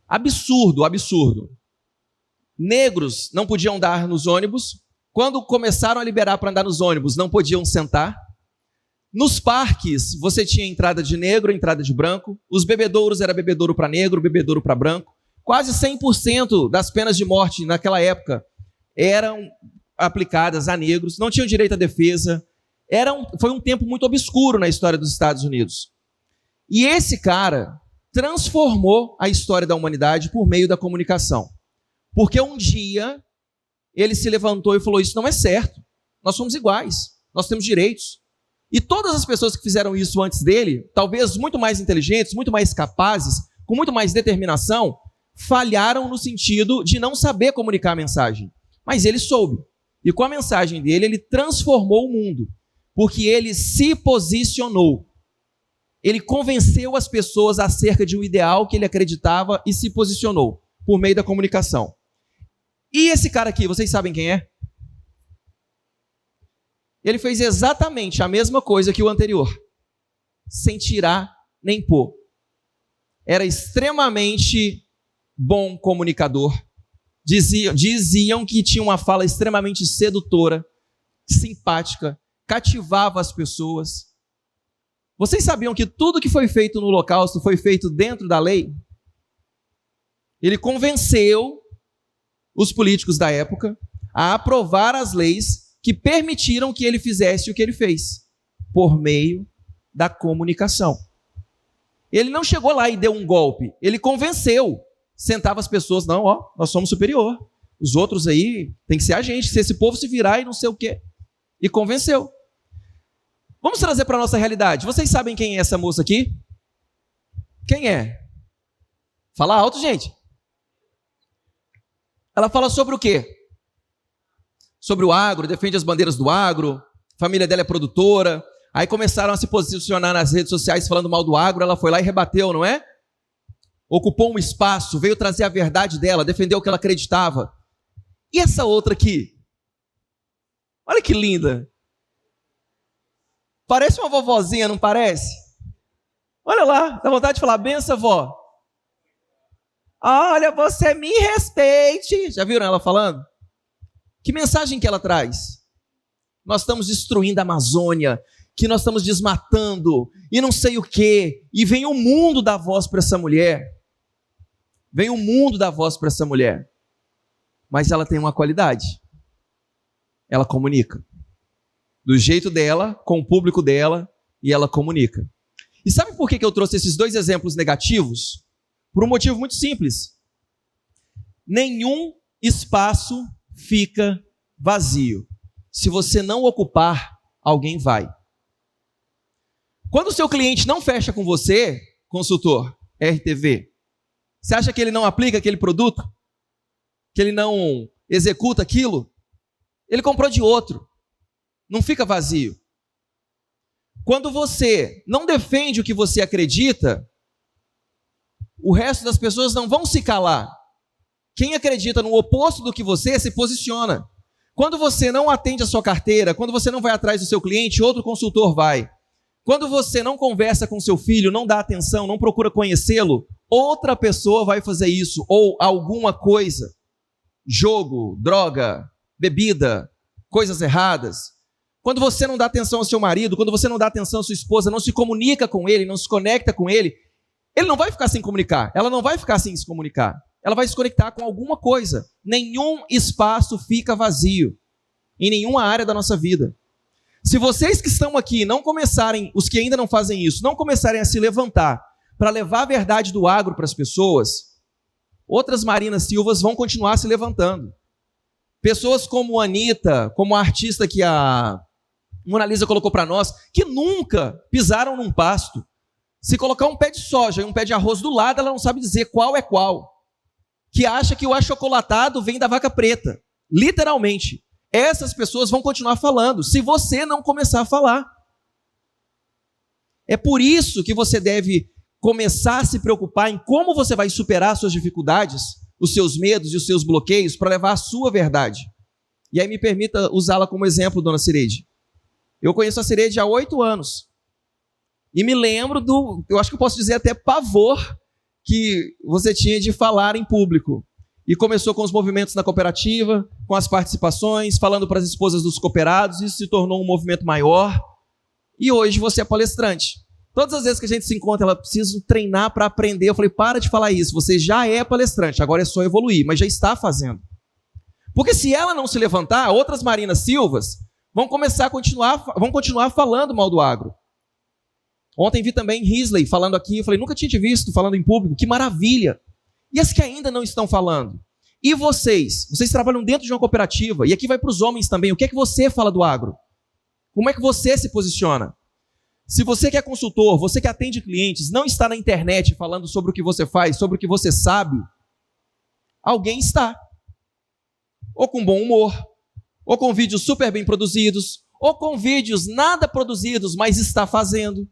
Absurdo. Negros não podiam andar nos ônibus. Quando começaram a liberar para andar nos ônibus, não podiam sentar. Nos parques, você tinha entrada de negro, entrada de branco. Os bebedouros era bebedouro para negro, bebedouro para branco. Quase 100% das penas de morte naquela época eram aplicadas a negros, não tinham direito à defesa. Foi um tempo muito obscuro na história dos Estados Unidos. E esse cara transformou a história da humanidade por meio da comunicação. Porque um dia ele se levantou e falou, isso não é certo, nós somos iguais, nós temos direitos. E todas as pessoas que fizeram isso antes dele, talvez muito mais inteligentes, muito mais capazes, com muito mais determinação, falharam no sentido de não saber comunicar a mensagem. Mas ele soube. E com a mensagem dele, ele transformou o mundo, porque ele se posicionou. Ele convenceu as pessoas acerca de um ideal que ele acreditava e se posicionou por meio da comunicação. E esse cara aqui, vocês sabem quem é? Ele fez exatamente a mesma coisa que o anterior, sem tirar nem pôr. Era extremamente bom comunicador. Diziam que tinha uma fala extremamente sedutora, simpática, cativava as pessoas. Vocês sabiam que tudo que foi feito no Holocausto foi feito dentro da lei? Ele convenceu os políticos da época a aprovar as leis que permitiram que ele fizesse o que ele fez, por meio da comunicação. Ele não chegou lá e deu um golpe, ele convenceu, sentava as pessoas, não, nós somos superior, os outros aí tem que ser a gente, se esse povo se virar e não sei o quê, e convenceu. Vamos trazer para a nossa realidade. Vocês sabem quem é essa moça aqui? Quem é? Fala alto, gente. Ela fala sobre o quê? Sobre o agro, defende as bandeiras do agro, a família dela é produtora. Aí começaram a se posicionar nas redes sociais falando mal do agro, ela foi lá e rebateu, não é? Ocupou um espaço, veio trazer a verdade dela, defendeu o que ela acreditava. E essa outra aqui? Olha que linda. Parece uma vovozinha, não parece? Olha lá, dá vontade de falar, benção, vó. Olha, você me respeite. Já viram ela falando? Que mensagem que ela traz? Nós estamos destruindo a Amazônia, que nós estamos desmatando, e não sei o quê. E vem o mundo dar voz para essa mulher. Vem o mundo dar voz para essa mulher. Mas ela tem uma qualidade. Ela comunica. Do jeito dela, com o público dela, e ela comunica. E sabe por que eu trouxe esses dois exemplos negativos? Por um motivo muito simples. Nenhum espaço fica vazio. Se você não ocupar, alguém vai. Quando o seu cliente não fecha com você, consultor RTV, você acha que ele não aplica aquele produto? Que ele não executa aquilo? Ele comprou de outro. Não fica vazio. Quando você não defende o que você acredita, o resto das pessoas não vão se calar. Quem acredita no oposto do que você se posiciona. Quando você não atende a sua carteira, quando você não vai atrás do seu cliente, outro consultor vai. Quando você não conversa com seu filho, não dá atenção, não procura conhecê-lo, outra pessoa vai fazer isso, ou alguma coisa. Jogo, droga, bebida, coisas erradas. Quando você não dá atenção ao seu marido, quando você não dá atenção à sua esposa, não se comunica com ele, não se conecta com ele, ele não vai ficar sem comunicar, ela não vai ficar sem se comunicar. Ela vai se conectar com alguma coisa. Nenhum espaço fica vazio em nenhuma área da nossa vida. Se vocês que estão aqui não começarem, os que ainda não fazem isso, não começarem a se levantar para levar a verdade do agro para as pessoas, outras Marina Silvas vão continuar se levantando. Pessoas como a Anitta, como a artista que a Mona Lisa colocou para nós, que nunca pisaram num pasto. Se colocar um pé de soja e um pé de arroz do lado, ela não sabe dizer qual é qual. Que acha que o achocolatado vem da vaca preta. Literalmente. Essas pessoas vão continuar falando, se você não começar a falar. É por isso que você deve começar a se preocupar em como você vai superar suas dificuldades, os seus medos e os seus bloqueios para levar a sua verdade. E aí me permita usá-la como exemplo, dona Cireide. Eu conheço a Cireide há 8 anos. E me lembro eu acho que eu posso dizer até pavor que você tinha de falar em público. E começou com os movimentos na cooperativa, com as participações, falando para as esposas dos cooperados, isso se tornou um movimento maior. E hoje você é palestrante. Todas as vezes que a gente se encontra, ela precisa treinar para aprender. Eu falei, para de falar isso, você já é palestrante, agora é só evoluir, mas já está fazendo. Porque se ela não se levantar, outras Marina Silvas vão continuar falando mal do agro. Ontem vi também Risley falando aqui, eu falei, nunca tinha te visto falando em público, que maravilha. E as que ainda não estão falando? E vocês? Vocês trabalham dentro de uma cooperativa, e aqui vai para os homens também, o que é que você fala do agro? Como é que você se posiciona? Se você que é consultor, você que atende clientes, não está na internet falando sobre o que você faz, sobre o que você sabe, alguém está. Ou com bom humor, ou com vídeos super bem produzidos, ou com vídeos nada produzidos, mas está fazendo.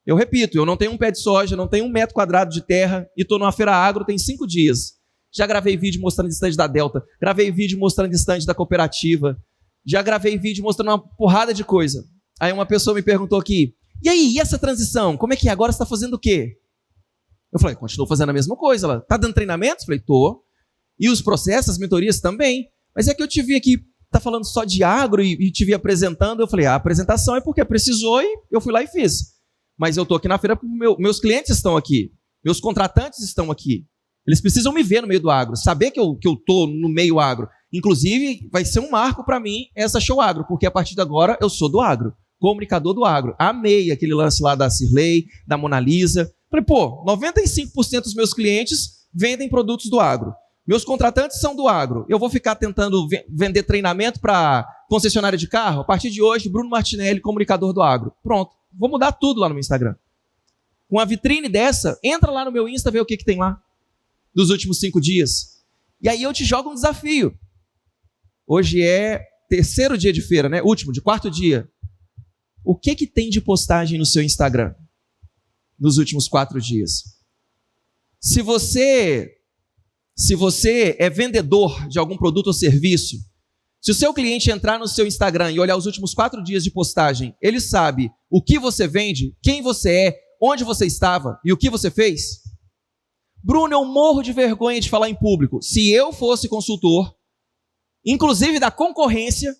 Eu repito, eu não tenho um pé de soja, não tenho 1 metro quadrado de terra e estou numa feira agro tem 5 dias. Já gravei vídeo mostrando estande da Delta, gravei vídeo mostrando estande da cooperativa, já gravei vídeo mostrando uma porrada de coisa. Aí uma pessoa me perguntou aqui, e aí, e essa transição? Como é que é? Agora você está fazendo o quê? Eu falei, continuo fazendo a mesma coisa. Ela, tá dando treinamento? Eu falei, tô. E os processos, as mentorias também. Mas é que eu te vi aqui, tá falando só de agro e te vi apresentando. Eu falei, a apresentação é porque precisou e eu fui lá e fiz. Mas eu estou aqui na feira porque meus clientes estão aqui, meus contratantes estão aqui. Eles precisam me ver no meio do agro, saber que eu estou no meio agro. Inclusive, vai ser um marco para mim essa Show Agro, porque a partir de agora eu sou do agro, comunicador do agro. Amei aquele lance lá da Cirlei, da Mona Lisa. Falei, 95% dos meus clientes vendem produtos do agro. Meus contratantes são do agro. Eu vou ficar tentando vender treinamento para concessionária de carro? A partir de hoje, Bruno Martinelli, comunicador do agro. Pronto. Vou mudar tudo lá no meu Instagram. Com a vitrine dessa, entra lá no meu Insta, vê o que tem lá dos últimos 5 dias. E aí eu te jogo um desafio. Hoje é 3º dia de feira, né? Último, de 4º dia. O que tem de postagem no seu Instagram nos últimos 4 dias? Se você é vendedor de algum produto ou serviço, se o seu cliente entrar no seu Instagram e olhar os últimos 4 dias de postagem, ele sabe o que você vende, quem você é, onde você estava e o que você fez? Bruno, eu morro de vergonha de falar em público. Se eu fosse consultor, inclusive da concorrência,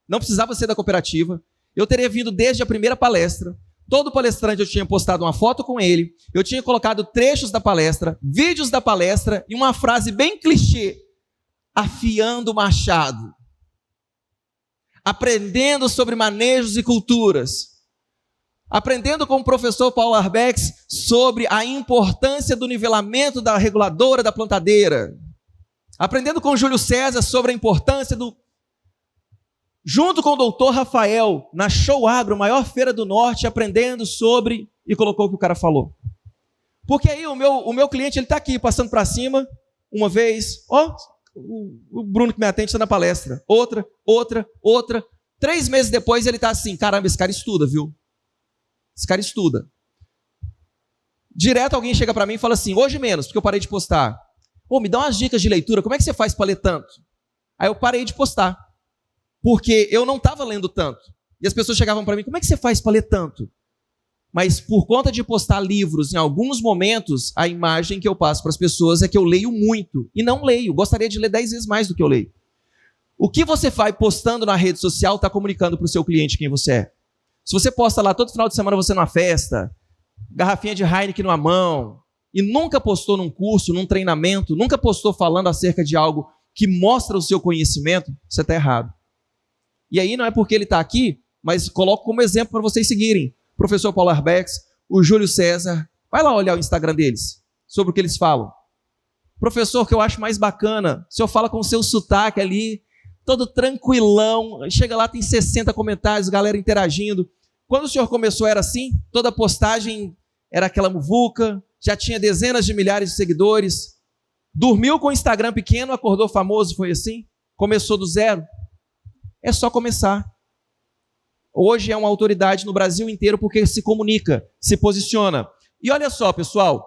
não precisava ser da cooperativa, eu teria vindo desde a primeira palestra, todo palestrante eu tinha postado uma foto com ele, eu tinha colocado trechos da palestra, vídeos da palestra e uma frase bem clichê, afiando o machado. Aprendendo sobre manejos e culturas. Aprendendo com o professor Paulo Arbex sobre a importância do nivelamento da reguladora da plantadeira. Aprendendo com o Júlio César sobre a importância do... Junto com o doutor Rafael, na Show Agro, maior feira do norte, aprendendo sobre... E colocou o que o cara falou. Porque aí o meu cliente, ele está aqui, passando para cima, uma vez, o Bruno que me atende está na palestra. Outra. 3 meses depois ele está assim, caramba, esse cara estuda, viu? Esse cara estuda. Direto alguém chega para mim e fala assim, hoje menos, porque eu parei de postar. Me dá umas dicas de leitura, como é que você faz para ler tanto? Aí eu parei de postar, porque eu não estava lendo tanto. E as pessoas chegavam para mim, como é que você faz para ler tanto? Mas por conta de postar livros, em alguns momentos, a imagem que eu passo para as pessoas é que eu leio muito. E não leio, gostaria de ler 10 vezes mais do que eu leio. O que você vai postando na rede social está comunicando para o seu cliente quem você é. Se você posta lá todo final de semana você numa festa, garrafinha de Heineken numa mão, e nunca postou num curso, num treinamento, nunca postou falando acerca de algo que mostra o seu conhecimento, você está errado. E aí não é porque ele está aqui, mas coloco como exemplo para vocês seguirem. Professor Paulo Arbex, o Júlio César, vai lá olhar o Instagram deles, sobre o que eles falam. Professor, que eu acho mais bacana, o senhor fala com o seu sotaque ali, todo tranquilão, chega lá, tem 60 comentários, galera interagindo. Quando o senhor começou era assim, toda postagem era aquela muvuca, já tinha dezenas de milhares de seguidores, dormiu com o Instagram pequeno, acordou famoso, foi assim? Começou do zero? É só começar. Hoje é uma autoridade no Brasil inteiro porque se comunica, se posiciona. E olha só, pessoal,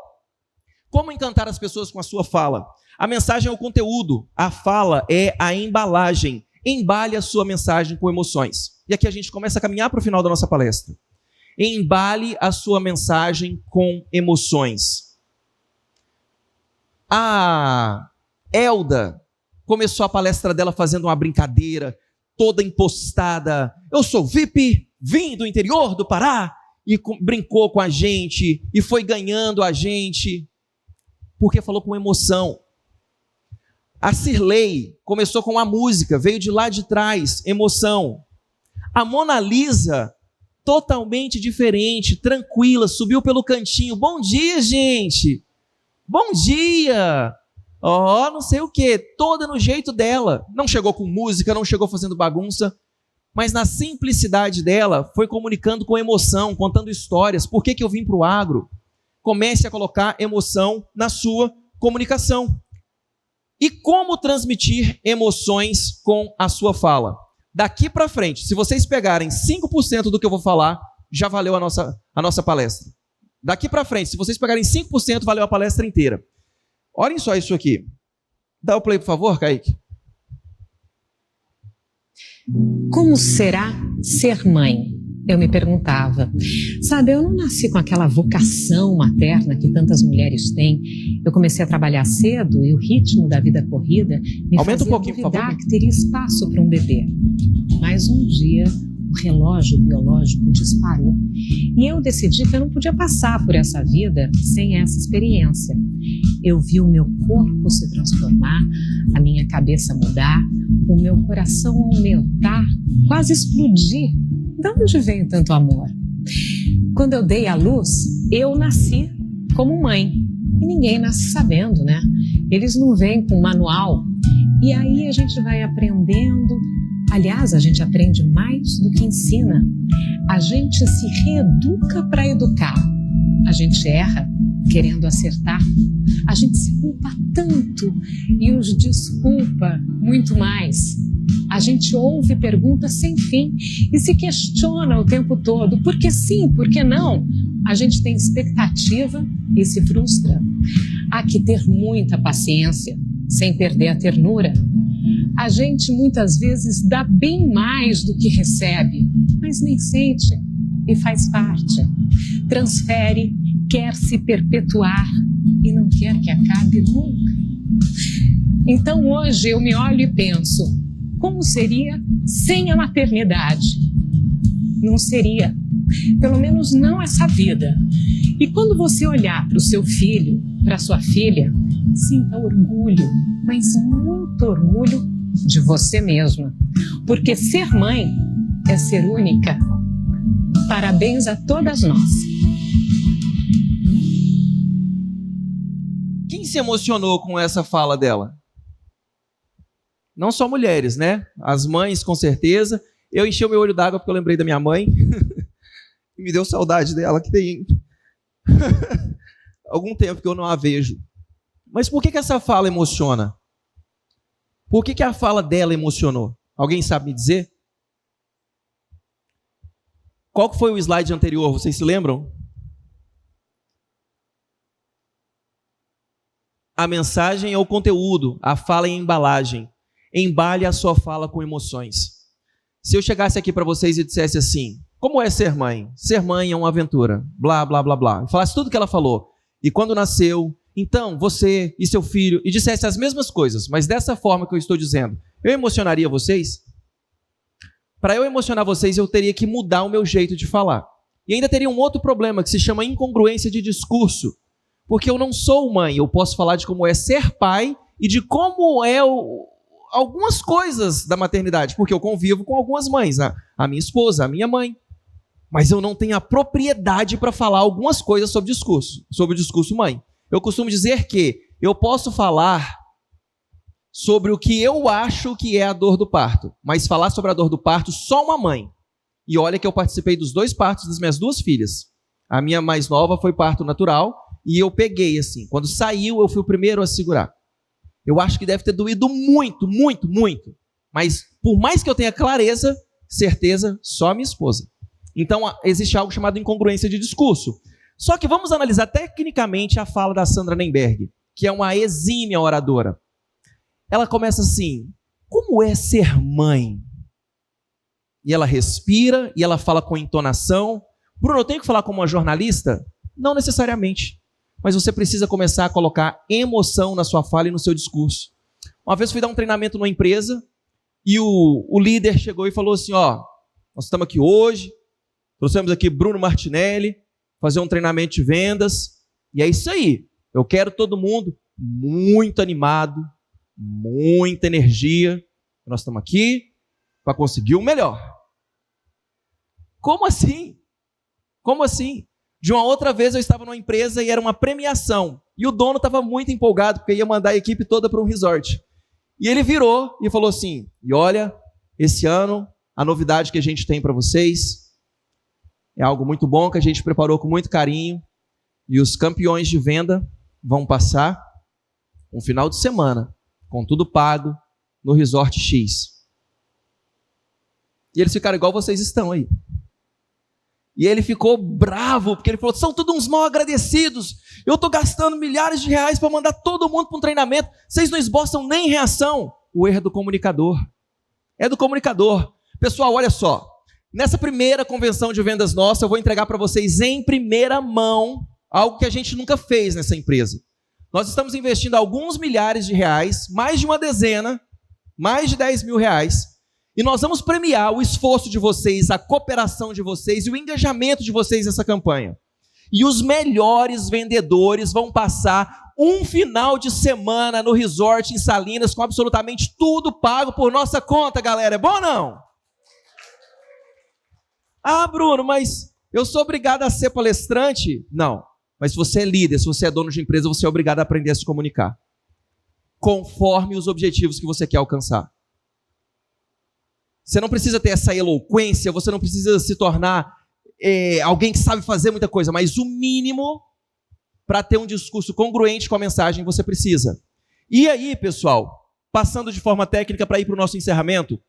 como encantar as pessoas com a sua fala? A mensagem é o conteúdo, a fala é a embalagem. Embale a sua mensagem com emoções. E aqui a gente começa a caminhar para o final da nossa palestra. Embale a sua mensagem com emoções. A Elda começou a palestra dela fazendo uma brincadeira, toda impostada. Eu sou VIP, vim do interior do Pará, e brincou com a gente, e foi ganhando a gente, porque falou com emoção. A Cirlei começou com a música, veio de lá de trás, emoção. A Mona Lisa, totalmente diferente, tranquila, subiu pelo cantinho. Bom dia, gente! Bom dia! Não sei o quê, toda no jeito dela. Não chegou com música, não chegou fazendo bagunça, mas na simplicidade dela, foi comunicando com emoção, contando histórias. Por que eu vim para o agro? Comece a colocar emoção na sua comunicação. E como transmitir emoções com a sua fala? Daqui para frente, se vocês pegarem 5% do que eu vou falar, já valeu a nossa palestra. Daqui para frente, se vocês pegarem 5%, valeu a palestra inteira. Olhem só isso aqui. Dá o play, por favor, Kaique. Como será ser mãe? Eu me perguntava. Sabe, eu não nasci com aquela vocação materna que tantas mulheres têm. Eu comecei a trabalhar cedo e o ritmo da vida corrida me fazia duvidar que teria espaço para um bebê. Mas um dia o relógio biológico disparou e eu decidi que eu não podia passar por essa vida sem essa experiência. Eu vi o meu corpo se transformar, a minha cabeça mudar, o meu coração aumentar, quase explodir. De onde vem tanto amor? Quando eu dei à luz, eu nasci como mãe. E ninguém nasce sabendo, né? Eles não vêm com manual. E aí a gente vai aprendendo. Aliás, a gente aprende mais do que ensina. A gente se reeduca para educar. A gente erra querendo acertar. A gente se culpa tanto e os desculpa muito mais. A gente ouve perguntas sem fim e se questiona o tempo todo. Por que sim, por que não? A gente tem expectativa e se frustra. Há que ter muita paciência, sem perder a ternura. A gente muitas vezes dá bem mais do que recebe, mas nem sente e faz parte. Transfere, quer se perpetuar e não quer que acabe nunca. Então hoje eu me olho e penso, como seria sem a maternidade? Não seria, pelo menos não essa vida. E quando você olhar para o seu filho, para a sua filha, sinta orgulho, mas muito orgulho de você mesma. Porque ser mãe é ser única. Parabéns a todas nós. Quem se emocionou com essa fala dela? Não só mulheres, né? As mães, com certeza. Eu enchi o meu olho d'água porque eu lembrei da minha mãe. E me deu saudade dela, que tem algum tempo que eu não a vejo. Mas por que essa fala emociona? Por que a fala dela emocionou? Alguém sabe me dizer? Qual foi o slide anterior? Vocês se lembram? A mensagem é o conteúdo, a fala é a embalagem. Embale a sua fala com emoções. Se eu chegasse aqui para vocês e dissesse assim, como é ser mãe? Ser mãe é uma aventura, blá, blá, blá, blá. E falasse tudo que ela falou. E quando nasceu, então, você e seu filho, e dissesse as mesmas coisas, mas dessa forma que eu estou dizendo, eu emocionaria vocês? Para eu emocionar vocês, eu teria que mudar o meu jeito de falar. E ainda teria um outro problema que se chama incongruência de discurso. Porque eu não sou mãe, eu posso falar de como é ser pai e de como é algumas coisas da maternidade, porque eu convivo com algumas mães, a minha esposa, a minha mãe. Mas eu não tenho a propriedade para falar algumas coisas sobre o discurso mãe. Eu costumo dizer que eu posso falar sobre o que eu acho que é a dor do parto, mas falar sobre a dor do parto só uma mãe. E olha que eu participei dos 2 partos das minhas 2 filhas. A minha mais nova foi parto natural e eu peguei assim. Quando saiu, eu fui o primeiro a segurar. Eu acho que deve ter doído muito, muito, muito. Mas por mais que eu tenha clareza, certeza, só a minha esposa. Então existe algo chamado incongruência de discurso. Só que vamos analisar tecnicamente a fala da Sandra Nemberg, que é uma exímia oradora. Ela começa assim, como é ser mãe? E ela respira e ela fala com entonação. Bruno, eu tenho que falar como uma jornalista? Não necessariamente. Mas você precisa começar a colocar emoção na sua fala e no seu discurso. Uma vez fui dar um treinamento numa empresa e o líder chegou e falou assim, nós estamos aqui hoje, trouxemos aqui Bruno Martinelli, fazer um treinamento de vendas, e é isso aí. Eu quero todo mundo muito animado, muita energia. Nós estamos aqui para conseguir o melhor. Como assim? Como assim? De uma outra vez eu estava numa empresa e era uma premiação. E o dono estava muito empolgado porque ia mandar a equipe toda para um resort. E ele virou e falou assim, e olha, esse ano a novidade que a gente tem para vocês é algo muito bom que a gente preparou com muito carinho. E os campeões de venda vão passar um final de semana com tudo pago no Resort X. E eles ficaram igual vocês estão aí. E ele ficou bravo, porque ele falou, são todos uns mal agradecidos. Eu estou gastando milhares de reais para mandar todo mundo para um treinamento. Vocês não esboçam nem reação. O erro é do comunicador. É do comunicador. Pessoal, olha só. Nessa primeira convenção de vendas nossa, eu vou entregar para vocês em primeira mão algo que a gente nunca fez nessa empresa. Nós estamos investindo alguns milhares de reais, mais de uma dezena, mais de 10 mil reais, e nós vamos premiar o esforço de vocês, a cooperação de vocês e o engajamento de vocês nessa campanha. E os melhores vendedores vão passar um final de semana no resort em Salinas com absolutamente tudo pago por nossa conta, galera. É bom ou não? Ah, Bruno, mas eu sou obrigado a ser palestrante? Não. Mas se você é líder, se você é dono de empresa, você é obrigado a aprender a se comunicar conforme os objetivos que você quer alcançar. Você não precisa ter essa eloquência, você não precisa se tornar alguém que sabe fazer muita coisa, mas o mínimo para ter um discurso congruente com a mensagem você precisa. E aí, pessoal, passando de forma técnica para ir para o nosso encerramento,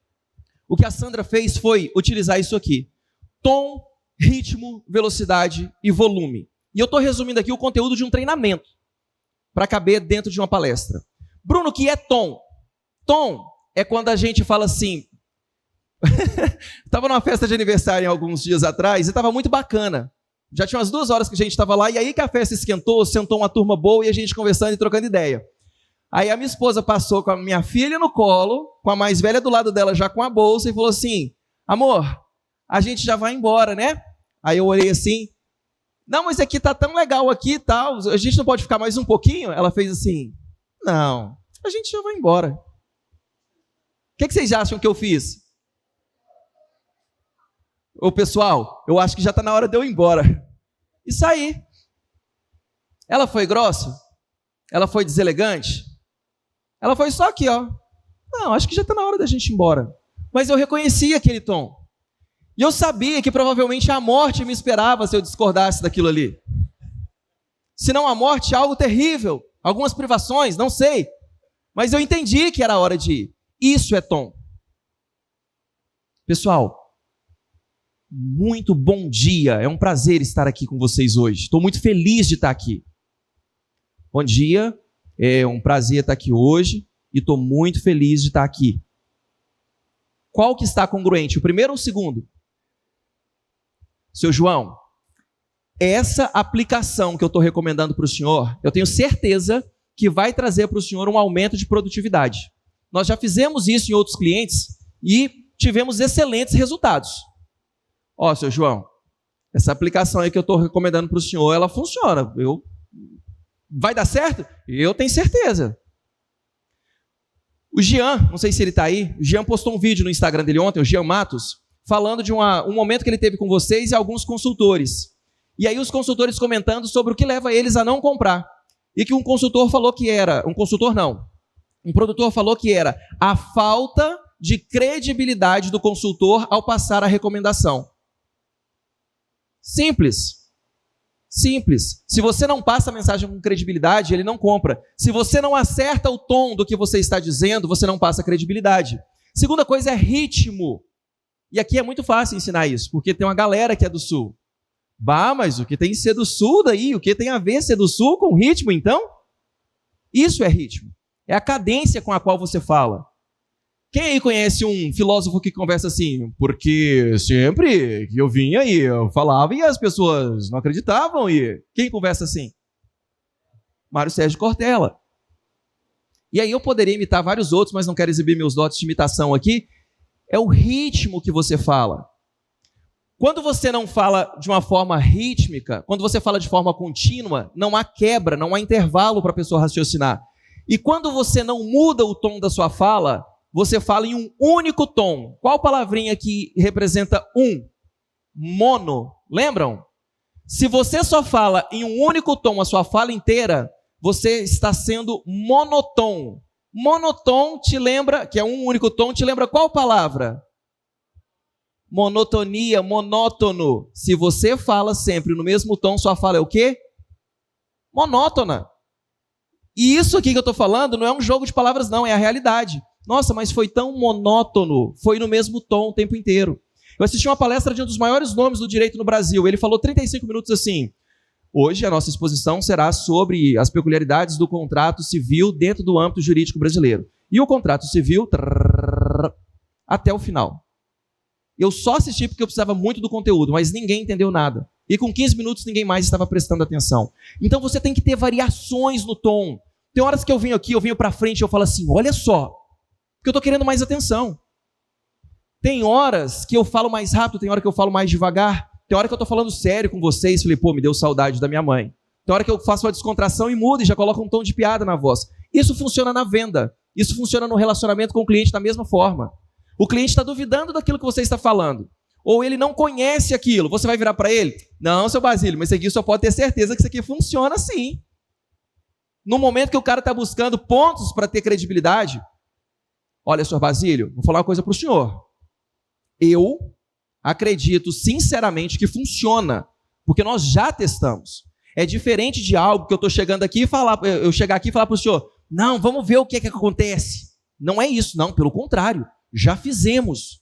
o que a Sandra fez foi utilizar isso aqui. Tom, ritmo, velocidade e volume. E eu estou resumindo aqui o conteúdo de um treinamento para caber dentro de uma palestra. Bruno, o que é tom? Tom é quando a gente fala assim... Estava numa festa de aniversário alguns dias atrás e estava muito bacana. Já tinha umas 2 horas que a gente estava lá e aí que a festa esquentou, sentou uma turma boa e a gente conversando e trocando ideia. Aí a minha esposa passou com a minha filha no colo, com a mais velha do lado dela já com a bolsa e falou assim, amor, a gente já vai embora, né? Aí eu olhei assim, não, mas aqui tá tão legal aqui e tal, a gente não pode ficar mais um pouquinho? Ela fez assim, não, a gente já vai embora. O que vocês acham que eu fiz? Ô pessoal, eu acho que já está na hora de eu ir embora. E saí. Ela foi grossa? Ela foi deselegante? Ela foi só aqui, ó. Não, acho que já está na hora da gente ir embora. Mas eu reconheci aquele tom. E eu sabia que provavelmente a morte me esperava se eu discordasse daquilo ali. Se não a morte, algo terrível. Algumas privações, não sei. Mas eu entendi que era a hora de ir. Isso é tom. Pessoal, muito bom dia. É um prazer estar aqui com vocês hoje. Estou muito feliz de estar aqui. Bom dia. É um prazer estar aqui hoje e estou muito feliz de estar aqui. Qual que está congruente, o primeiro ou o segundo? Seu João, essa aplicação que eu estou recomendando para o senhor, eu tenho certeza que vai trazer para o senhor um aumento de produtividade. Nós já fizemos isso em outros clientes e tivemos excelentes resultados. Ó, seu João, essa aplicação aí que eu estou recomendando para o senhor, ela funciona. Vai dar certo? Eu tenho certeza. O Jean, não sei se ele está aí, o Jean postou um vídeo no Instagram dele ontem, o Jean Matos, falando de um momento que ele teve com vocês e alguns consultores. E aí os consultores comentando sobre o que leva eles a não comprar. E que um produtor falou que era a falta de credibilidade do consultor ao passar a recomendação. Simples. Simples. Se você não passa a mensagem com credibilidade, ele não compra. Se você não acerta o tom do que você está dizendo, você não passa credibilidade. Segunda coisa é ritmo. E aqui é muito fácil ensinar isso, porque tem uma galera que é do Sul. Bah, mas o que tem que ser do Sul daí? O que tem a ver ser do Sul com ritmo, então? Isso é ritmo. É a cadência com a qual você fala. Quem aí conhece um filósofo que conversa assim? Porque sempre que eu vinha e eu falava e as pessoas não acreditavam. E quem conversa assim? Mário Sérgio Cortella. E aí eu poderia imitar vários outros, mas não quero exibir meus dotes de imitação aqui. É o ritmo que você fala. Quando você não fala de uma forma rítmica, quando você fala de forma contínua, não há quebra, não há intervalo para a pessoa raciocinar. E quando você não muda o tom da sua fala, você fala em um único tom. Qual palavrinha que representa um? Mono. Lembram? Se você só fala em um único tom a sua fala inteira, você está sendo monotom. Monotom te lembra, que é um único tom, te lembra qual palavra? Monotonia, monótono. Se você fala sempre no mesmo tom, sua fala é o quê? Monótona. E isso aqui que eu estou falando não é um jogo de palavras, não, é a realidade. Nossa, mas foi tão monótono, foi no mesmo tom o tempo inteiro. Eu assisti uma palestra de um dos maiores nomes do direito no Brasil. Ele falou 35 minutos assim: hoje a nossa exposição será sobre as peculiaridades do contrato civil dentro do âmbito jurídico brasileiro. E o contrato civil, até o final. Eu só assisti porque eu precisava muito do conteúdo, mas ninguém entendeu nada. E com 15 minutos ninguém mais estava prestando atenção. Então você tem que ter variações no tom. Tem horas que eu venho para frente e eu falo assim, olha só, porque eu estou querendo mais atenção. Tem horas que eu falo mais rápido, tem hora que eu falo mais devagar, tem hora que eu estou falando sério com vocês, falei, pô, me deu saudade da minha mãe. Tem hora que eu faço uma descontração e mudo e já coloco um tom de piada na voz. Isso funciona na venda, isso funciona no relacionamento com o cliente da mesma forma. O cliente está duvidando daquilo que você está falando, ou ele não conhece aquilo, você vai virar para ele, não, seu Basílio, mas isso aqui só pode ter certeza que isso aqui funciona assim. No momento que o cara está buscando pontos para ter credibilidade, olha, senhor Basílio, vou falar uma coisa para o senhor. Eu acredito sinceramente que funciona, porque nós já testamos. É diferente de algo que eu estou chegando aqui e falar, eu chegar aqui e falar para o senhor, não, vamos ver o que é que acontece. Não é isso, não, pelo contrário, já fizemos.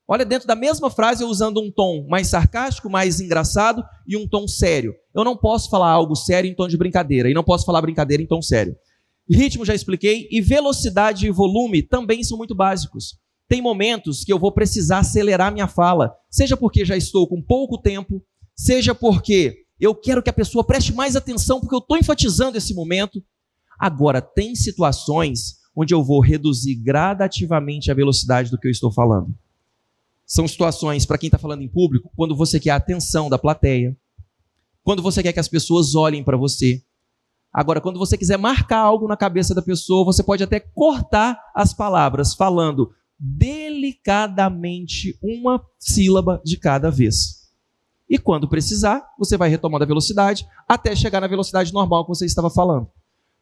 Olha, dentro da mesma frase, eu usando um tom mais sarcástico, mais engraçado e um tom sério. Eu não posso falar algo sério em tom de brincadeira, e não posso falar brincadeira em tom sério. Ritmo já expliquei, e velocidade e volume também são muito básicos. Tem momentos que eu vou precisar acelerar minha fala, seja porque já estou com pouco tempo, seja porque eu quero que a pessoa preste mais atenção, porque eu estou enfatizando esse momento. Agora, tem situações onde eu vou reduzir gradativamente a velocidade do que eu estou falando. São situações, para quem está falando em público, quando você quer a atenção da plateia, quando você quer que as pessoas olhem para você. Agora, quando você quiser marcar algo na cabeça da pessoa, você pode até cortar as palavras, falando delicadamente uma sílaba de cada vez. E quando precisar, você vai retomando a velocidade até chegar na velocidade normal que você estava falando.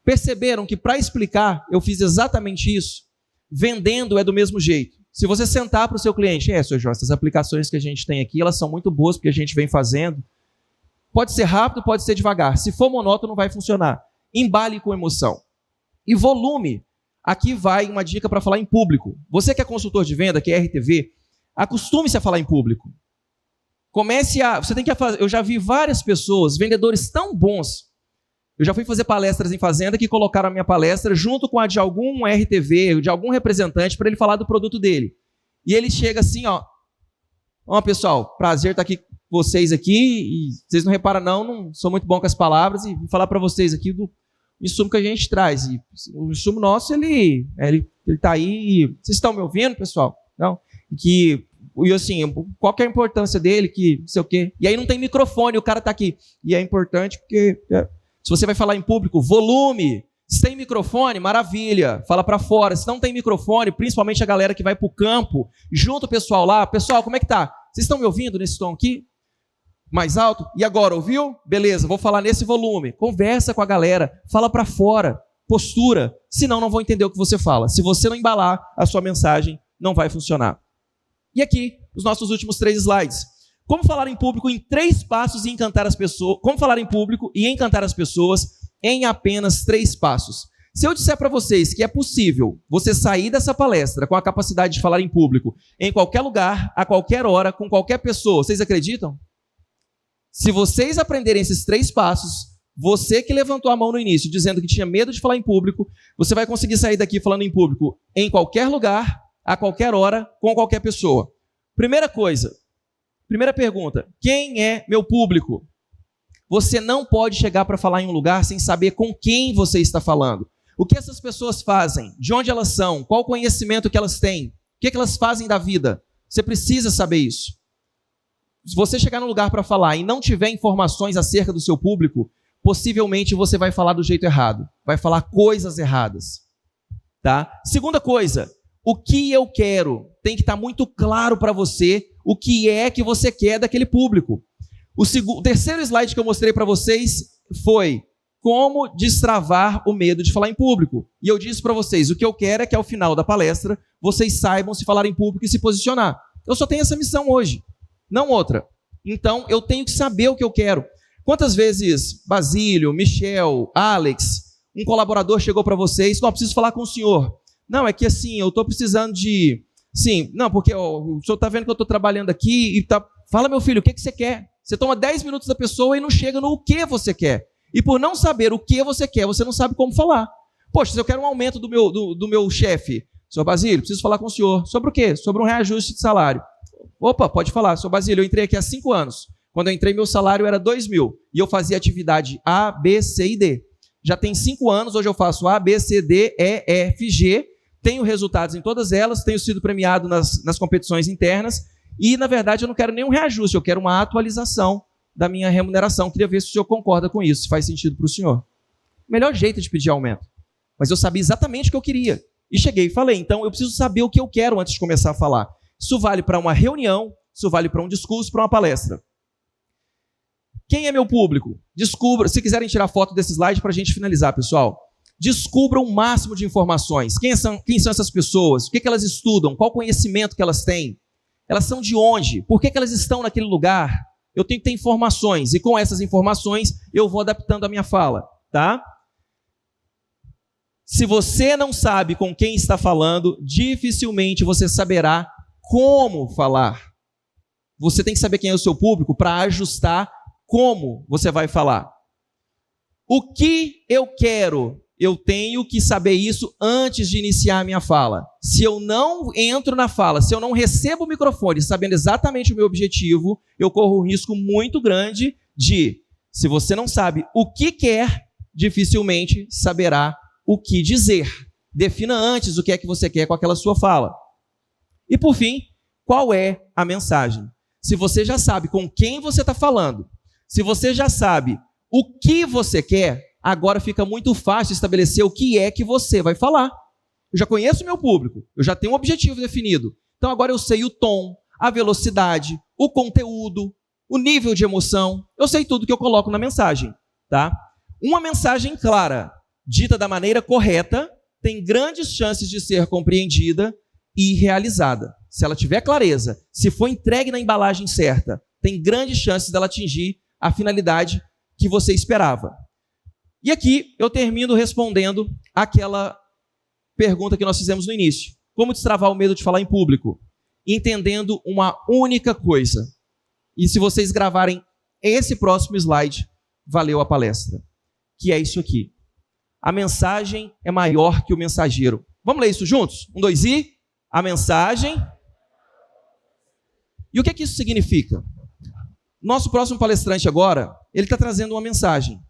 Perceberam que para explicar, eu fiz exatamente isso? Vendendo é do mesmo jeito. Se você sentar para o seu cliente, Sr. João, essas aplicações que a gente tem aqui, elas são muito boas porque a gente vem fazendo. Pode ser rápido, pode ser devagar. Se for monótono, não vai funcionar. Embale com emoção. E volume. Aqui vai uma dica para falar em público. Você que é consultor de venda, que é RTV, acostume-se a falar em público. Você tem que fazer. Eu já vi várias pessoas, vendedores tão bons. Eu já fui fazer palestras em fazenda que colocaram a minha palestra junto com a de algum RTV, de algum representante, para ele falar do produto dele. E ele chega assim, ó. Ó, pessoal, prazer estar aqui com vocês aqui. E vocês não reparam, não sou muito bom com as palavras. E vou falar para vocês aqui do insumo que a gente traz. E o insumo nosso, ele está aí. Vocês estão me ouvindo, pessoal? Não? E assim, qual que é a importância dele? Que não sei o quê. E aí não tem microfone, o cara está aqui. E é importante porque... Se você vai falar em público, volume. Se tem microfone, maravilha, fala para fora. Se não tem microfone, principalmente a galera que vai para o campo, junta o pessoal lá. Pessoal, como é que tá? Vocês estão me ouvindo nesse tom aqui? Mais alto? E agora, ouviu? Beleza, vou falar nesse volume. Conversa com a galera, fala para fora, postura. Senão não vão entender o que você fala. Se você não embalar, a sua mensagem não vai funcionar. E aqui, os nossos últimos 3 slides. Como falar em público em 3 passos e encantar as pessoas. Como falar em público e encantar as pessoas em apenas 3 passos. Se eu disser para vocês que é possível você sair dessa palestra com a capacidade de falar em público em qualquer lugar, a qualquer hora, com qualquer pessoa, vocês acreditam? Se vocês aprenderem esses 3 passos, você que levantou a mão no início dizendo que tinha medo de falar em público, você vai conseguir sair daqui falando em público em qualquer lugar, a qualquer hora, com qualquer pessoa. Primeira pergunta, quem é meu público? Você não pode chegar para falar em um lugar sem saber com quem você está falando. O que essas pessoas fazem? De onde elas são? Qual o conhecimento que elas têm? O que elas fazem da vida? Você precisa saber isso. Se você chegar num lugar para falar e não tiver informações acerca do seu público, possivelmente você vai falar do jeito errado. Vai falar coisas erradas. Tá? Segunda coisa, o que eu quero? Tem que estar muito claro para você o que é que você quer daquele público. O terceiro slide que eu mostrei para vocês foi como destravar o medo de falar em público. E eu disse para vocês, o que eu quero é que ao final da palestra, vocês saibam se falar em público e se posicionar. Eu só tenho essa missão hoje, não outra. Então, eu tenho que saber o que eu quero. Quantas vezes Basílio, Michel, Alex, um colaborador chegou para vocês, não, preciso falar com o senhor. Não, é que assim, eu estou precisando de... Sim, não, porque o senhor está vendo que eu estou trabalhando aqui e tá... Fala, meu filho, o que você quer? Você toma 10 minutos da pessoa e não chega no que você quer. E por não saber o que você quer, você não sabe como falar. Poxa, se eu quero um aumento do meu chefe, senhor Basílio, preciso falar com o senhor. Sobre o quê? Sobre um reajuste de salário. Opa, pode falar. Senhor Basílio, eu entrei aqui há 5 anos. Quando eu entrei, meu salário era 2.000. E eu fazia atividade A, B, C e D. Já tem 5 anos, hoje eu faço A, B, C, D, E, F, G. Tenho resultados em todas elas, tenho sido premiado nas competições internas. E, na verdade, eu não quero nenhum reajuste, eu quero uma atualização da minha remuneração. Queria ver se o senhor concorda com isso, se faz sentido para o senhor. Melhor jeito de pedir aumento. Mas eu sabia exatamente o que eu queria. E cheguei e falei, então eu preciso saber o que eu quero antes de começar a falar. Isso vale para uma reunião, isso vale para um discurso, para uma palestra. Quem é meu público? Descubra, se quiserem tirar foto desse slide para a gente finalizar, pessoal. Descubra o máximo de informações. Quem são essas pessoas? O que elas estudam? Qual conhecimento que elas têm? Elas são de onde? Por que elas estão naquele lugar? Eu tenho que ter informações. E com essas informações, eu vou adaptando a minha fala. Tá? Se você não sabe com quem está falando, dificilmente você saberá como falar. Você tem que saber quem é o seu público para ajustar como você vai falar. O que eu quero? Eu tenho que saber isso antes de iniciar a minha fala. Se eu não entro na fala, se eu não recebo o microfone sabendo exatamente o meu objetivo, eu corro um risco muito grande de, se você não sabe o que quer, dificilmente saberá o que dizer. Defina antes o que é que você quer com aquela sua fala. E por fim, qual é a mensagem? Se você já sabe com quem você está falando, se você já sabe o que você quer, agora fica muito fácil estabelecer o que é que você vai falar. Eu já conheço o meu público, eu já tenho um objetivo definido. Então agora eu sei o tom, a velocidade, o conteúdo, o nível de emoção. Eu sei tudo que eu coloco na mensagem, tá? Uma mensagem clara, dita da maneira correta, tem grandes chances de ser compreendida e realizada. Se ela tiver clareza, se for entregue na embalagem certa, tem grandes chances dela atingir a finalidade que você esperava. E aqui eu termino respondendo aquela pergunta que nós fizemos no início. Como destravar o medo de falar em público? Entendendo uma única coisa. E se vocês gravarem esse próximo slide, valeu a palestra. Que é isso aqui. A mensagem é maior que o mensageiro. Vamos ler isso juntos? 1, 2 e... A mensagem... E o que é que isso significa? Nosso próximo palestrante agora, ele está trazendo uma mensagem.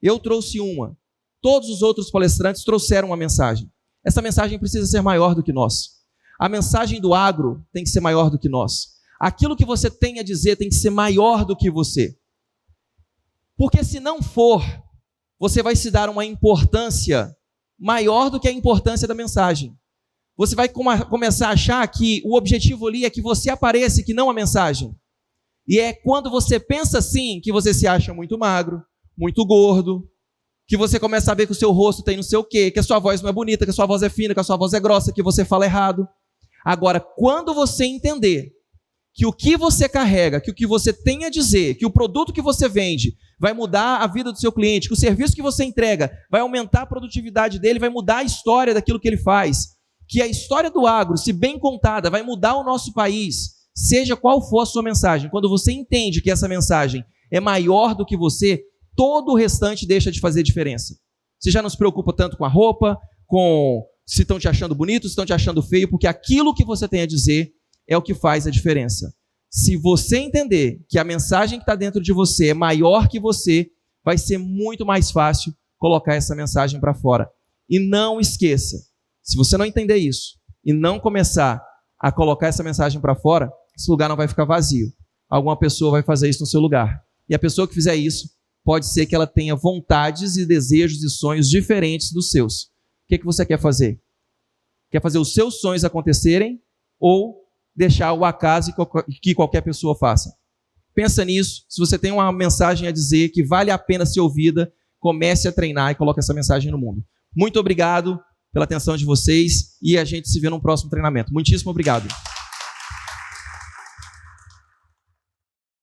Eu trouxe uma. Todos os outros palestrantes trouxeram uma mensagem. Essa mensagem precisa ser maior do que nós. A mensagem do agro tem que ser maior do que nós. Aquilo que você tem a dizer tem que ser maior do que você. Porque se não for, você vai se dar uma importância maior do que a importância da mensagem. Você vai começar a achar que o objetivo ali é que você apareça e que não a mensagem. E é quando você pensa assim que você se acha muito magro, muito gordo, que você começa a ver que o seu rosto tem não sei o quê, que a sua voz não é bonita, que a sua voz é fina, que a sua voz é grossa, que você fala errado. Agora, quando você entender que o que você carrega, que o que você tem a dizer, que o produto que você vende vai mudar a vida do seu cliente, que o serviço que você entrega vai aumentar a produtividade dele, vai mudar a história daquilo que ele faz, que a história do agro, se bem contada, vai mudar o nosso país, seja qual for a sua mensagem. Quando você entende que essa mensagem é maior do que você, todo o restante deixa de fazer diferença. Você já não se preocupa tanto com a roupa, com se estão te achando bonito, se estão te achando feio, porque aquilo que você tem a dizer é o que faz a diferença. Se você entender que a mensagem que está dentro de você é maior que você, vai ser muito mais fácil colocar essa mensagem para fora. E não esqueça, se você não entender isso e não começar a colocar essa mensagem para fora, esse lugar não vai ficar vazio. Alguma pessoa vai fazer isso no seu lugar. E a pessoa que fizer isso, pode ser que ela tenha vontades e desejos e sonhos diferentes dos seus. O que você quer fazer? Quer fazer os seus sonhos acontecerem ou deixar o acaso que qualquer pessoa faça? Pensa nisso. Se você tem uma mensagem a dizer que vale a pena ser ouvida, comece a treinar e coloque essa mensagem no mundo. Muito obrigado pela atenção de vocês e a gente se vê no próximo treinamento. Muitíssimo obrigado.